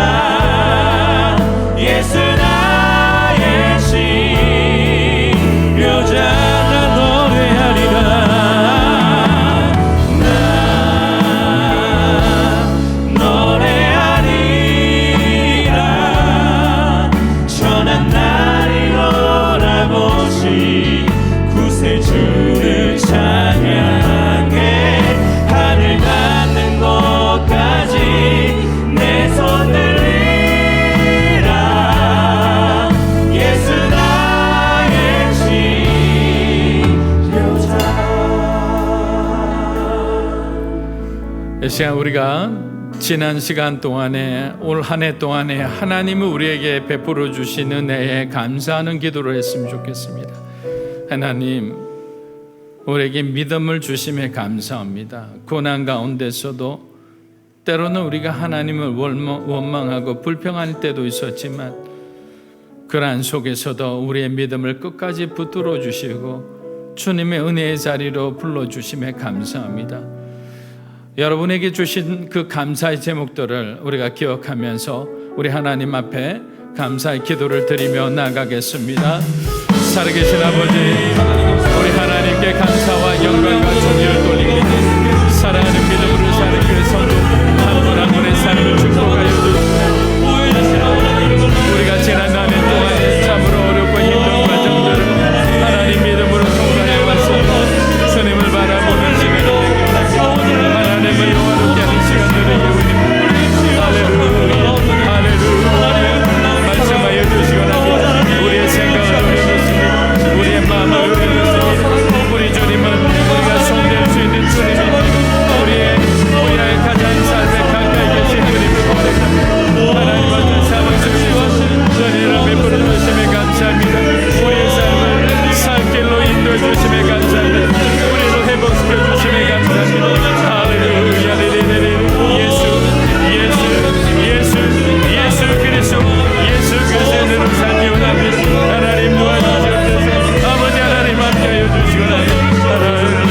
이 시간 우리가 지난 시간 동안에 올 한 해 동안에 하나님은 우리에게 베풀어 주신 은혜에 감사하는 기도를 했으면 좋겠습니다. 하나님, 우리에게 믿음을 주심에 감사합니다. 고난 가운데서도 때로는 우리가 하나님을 원망하고 불평할 때도 있었지만 그러한 속에서도 우리의 믿음을 끝까지 붙들어 주시고 주님의 은혜의 자리로 불러주심에 감사합니다. 여러분에게 주신 그 감사의 제목들을 우리가 기억하면서 우리 하나님 앞에 감사의 기도를 드리며 나가겠습니다. 살아계신 아버지, 우리 하나님께 감사와 영광과 존귀를 돌립니다. 사랑하는 믿음으로 사는 그 성도 한 분 한 분의 삶을 축복하여 주시옵소서. 우리가 지난 한 해 동안에 참으로 어렵고 힘든 과정들을 하나님 믿음으로 통과해 왔습니다. 주님을 바라보는 시간, 하나님을 영화롭게 하는 시간들을 예우입니다. 할렐루야, 할렐루야. 말씀하여 주시거나 우리의 생각을 올려놓습니다. 우리의 마음을 올려놓습니다. 우리 주님은 우리가 손댈 수 있는 주님입니다. 우리의 가장 삶에 가까이 계신 주님을 고백합니다. 하나님 어떤 삶을 주시고 은혜를 베풀어 주심에 감사합니다. 우리의 삶을 살 길로 인도해 주심에 감사합니다. 우리를 회복시켜 주심에 감사합니다. 할렐루야, 예수 그리스도, 예수 그리스도의 이름으로 살기 원합니다. 하나님 도와주시옵소서. 아버지 하나님 함께하여 주시거나 할렐루야.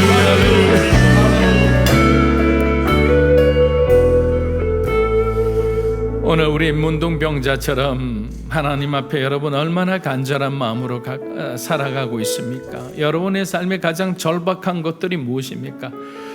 오늘 우리 문둥병자처럼 하나님 앞에 여러분 얼마나 간절한 마음으로 살아가고 있습니까? 여러분의 삶의 가장 절박한 것들이 무엇입니까?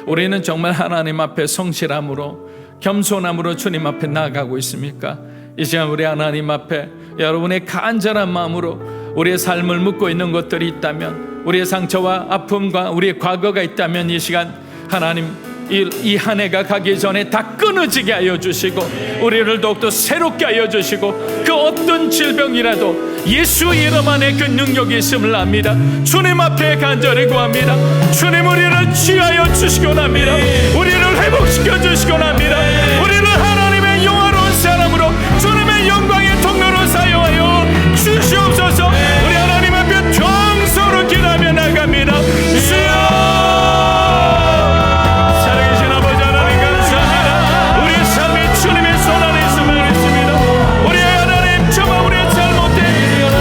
우리는 정말 하나님 앞에 성실함으로 겸손함으로 주님 앞에 나아가고 있습니까? 이 시간 우리 하나님 앞에 여러분의 간절한 마음으로 우리의 삶을 묻고 있는 것들이 있다면, 우리의 상처와 아픔과 우리의 과거가 있다면 이 시간 하나님 이 한 해가 가기 전에 다 끊어지게 하여 주시고 우리를 더욱더 새롭게 하여 주시고 그 어떤 질병이라도 예수 이름 안에 그 능력이 있음을 압니다. 주님 앞에 간절히 구합니다. 주님 우리를 치하여 주시곤 합니다. 우리를 회복시켜 주시곤 합니다. 우리를 하나님의 영화로운 사람으로 주님의 영광의 통로로 사용하여 주시옵소서. 우리 하나님 앞에 정서로 기도하며 나갑니다.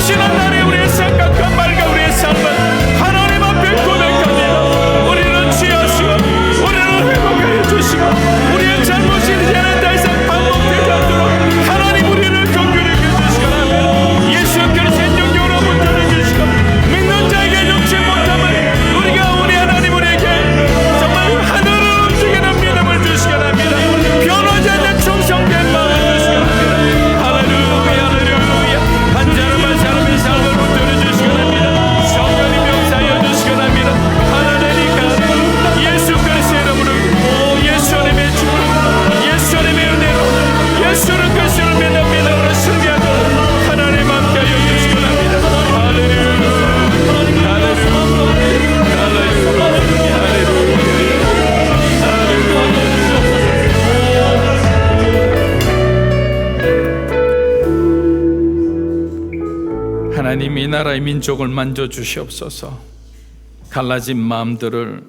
지난날에 우리의 생각과 말과 우리의 삶을 하나님 앞에 고백합니다. 우리를 취하시고 우리를 회복하여 주시고 우리의 잘못이 이제는 더 이상 반복되지 않도록 하나님 우리를 긍휼히 여겨주시고 예수 그리스도의 능력으로 문제를 주시고 믿는 자에게 용치 못함을 우리가 우리 하나님 우리에게 정말 하늘을 움직이는 믿음을 주시기 합니다. 변하지 않는 충성된 마음을 주시기 합니다. 할렐루야, 할렐루야. 한자름한 사람의 삶을 붙들어 주시기 합니다. 성령이 명사하여 주시기 합니다. 하나님이니까 예수 그리스도의 이름으로 예수님의 축복, 예수님의 은혜로 예수는 그리스도를 믿는 믿음으로 승리하고 하나님 함께하여 주시기 합니다. 할렐루야, 할렐루야, 하나님 이 나라의 민족을 만져주시옵소서. 갈라진 마음들을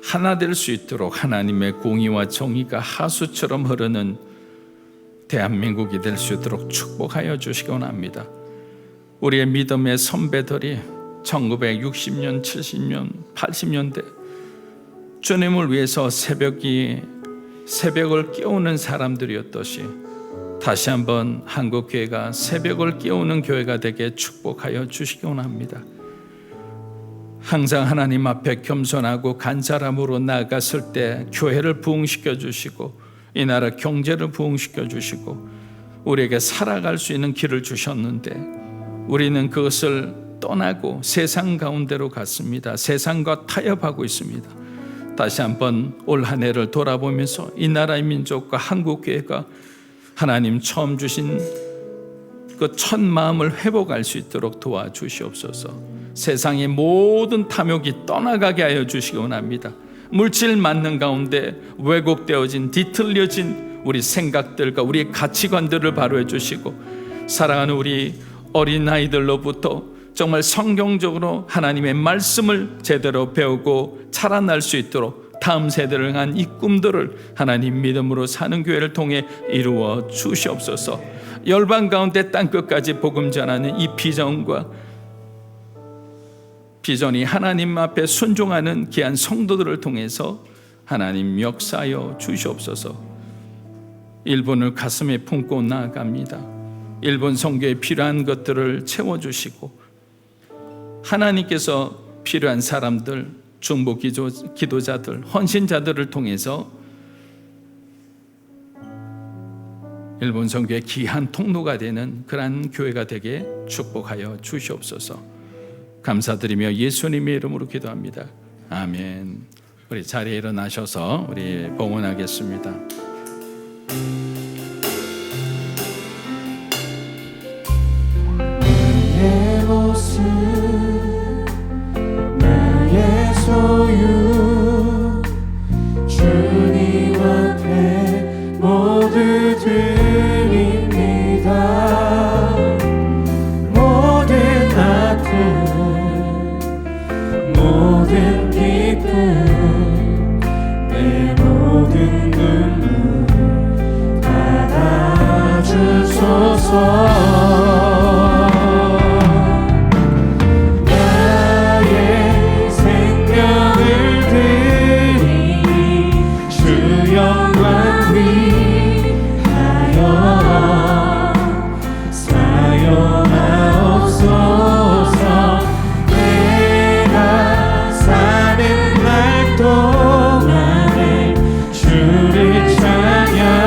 하나 될 수 있도록 하나님의 공의와 정의가 하수처럼 흐르는 대한민국이 될 수 있도록 축복하여 주시기 원합니다. 우리의 믿음의 선배들이 1960년, 70년, 80년대 주님을 위해서 새벽을 깨우는 사람들이었듯이 다시 한번 한국교회가 새벽을 깨우는 교회가 되게 축복하여 주시기 원합니다. 항상 하나님 앞에 겸손하고 간절함으로 나아갔을 때 교회를 부흥시켜 주시고 이 나라 경제를 부흥시켜 주시고 우리에게 살아갈 수 있는 길을 주셨는데 우리는 그것을 떠나고 세상 가운데로 갔습니다. 세상과 타협하고 있습니다. 다시 한번 올 한 해를 돌아보면서 이 나라의 민족과 한국교회가 하나님 처음 주신 그 첫 마음을 회복할 수 있도록 도와주시옵소서. 세상의 모든 탐욕이 떠나가게 하여 주시기 원합니다. 물질 만능 가운데 왜곡되어진 뒤틀려진 우리 생각들과 우리의 가치관들을 바로해 주시고, 사랑하는 우리 어린아이들로부터 정말 성경적으로 하나님의 말씀을 제대로 배우고 자라날 수 있도록 다음 세대를 향한 이 꿈들을 하나님 믿음으로 사는 교회를 통해 이루어 주시옵소서. 열방 가운데 땅끝까지 복음 전하는 이 비전이 하나님 앞에 순종하는 귀한 성도들을 통해서 하나님 역사하여 주시옵소서. 일본을 가슴에 품고 나아갑니다. 일본 선교에 필요한 것들을 채워주시고, 하나님께서 필요한 사람들, 중보 기도자들, 헌신자들을 통해서 일본 선교의 귀한 통로가 되는 그러한 교회가 되게 축복하여 주시옵소서. 감사드리며 예수님의 이름으로 기도합니다. 아멘. 우리 자리에 일어나셔서 우리 봉헌하겠습니다. 나의 모습, 나의 소유, 주님 앞에 모두 드립니다. 모든 아픔, 모든 기쁨, 내 모든 눈물 받아주소서. 나의 생명을 드리니 주 영광 위하여 사용하옵소서. 내가 사는 날 동안에 주를 찬양하며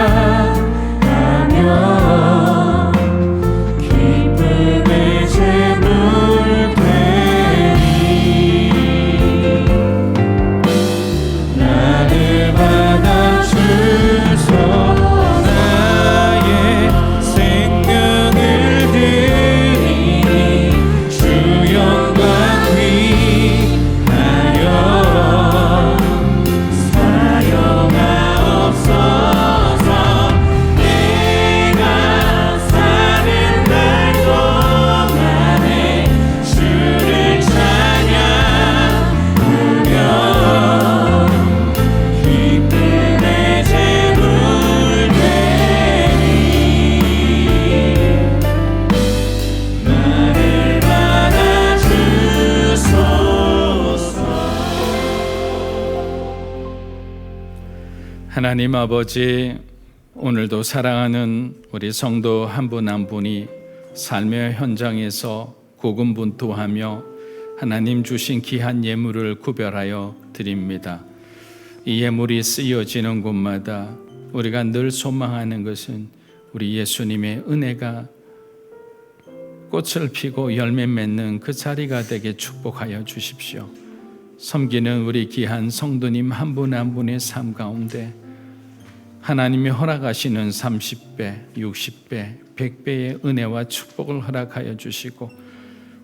기쁨의 제물 되리. 나를 받아주소. 나의 생명을 드리니 주 영광 위하여 사용하옵소서. 내가 사는 날 동안에 주를 찬양하며 기쁨의 제물 되리. 나를 받아주소서. 하나님 아버지, 오늘도 사랑하는 우리 성도 한 분 한 분이 삶의 현장에서 고군분투하며 하나님 주신 귀한 예물을 구별하여 드립니다. 이 예물이 쓰여지는 곳마다 우리가 늘 소망하는 것은 우리 예수님의 은혜가 꽃을 피고 열매 맺는 그 자리가 되게 축복하여 주십시오. 섬기는 우리 귀한 성도님 한 분 한 분의 삶 가운데 하나님이 허락하시는 30배, 60배, 100배의 은혜와 축복을 허락하여 주시고,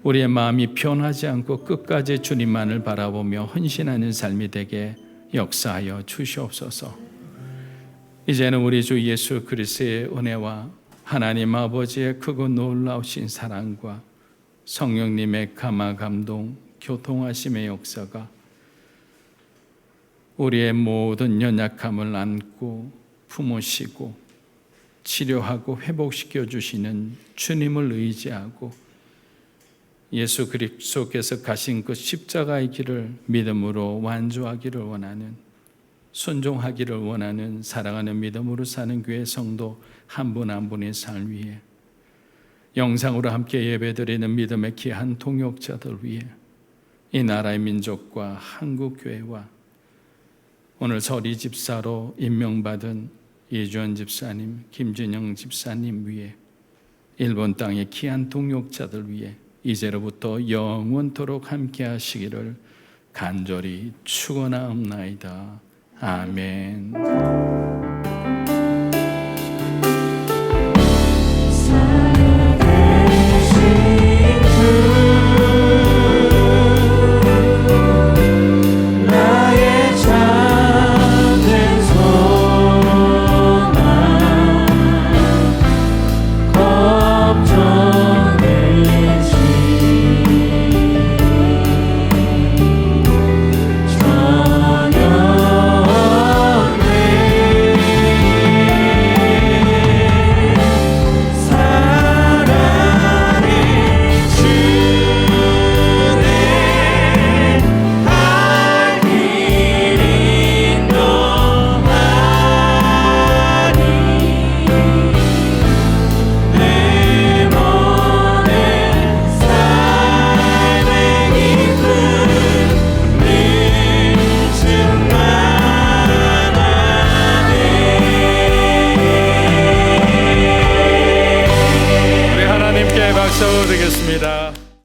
우리의 마음이 변하지 않고 끝까지 주님만을 바라보며 헌신하는 삶이 되게 역사하여 주시옵소서. 이제는 우리 주 예수 그리스도의 은혜와 하나님 아버지의 크고 놀라우신 사랑과 성령님의 감화 감동 교통하심의 역사가 우리의 모든 연약함을 안고 품으시고 치료하고 회복시켜 주시는 주님을 의지하고 예수 그리스도께서 가신 그 십자가의 길을 믿음으로 완주하기를 원하는, 순종하기를 원하는 사랑하는 믿음으로 사는 교회 성도 한 분 한 분의 삶 위에, 영상으로 함께 예배드리는 믿음의 귀한 동역자들 위에, 이 나라의 민족과 한국교회와 오늘 서리 집사로 임명받은 이주원 집사님, 김진영 집사님 위에, 일본 땅의 귀한 동역자들 위에 이제로부터 영원토록 함께 하시기를 간절히 축원하옵나이다. 아멘. 나의 자 함께 박수 드리겠습니다.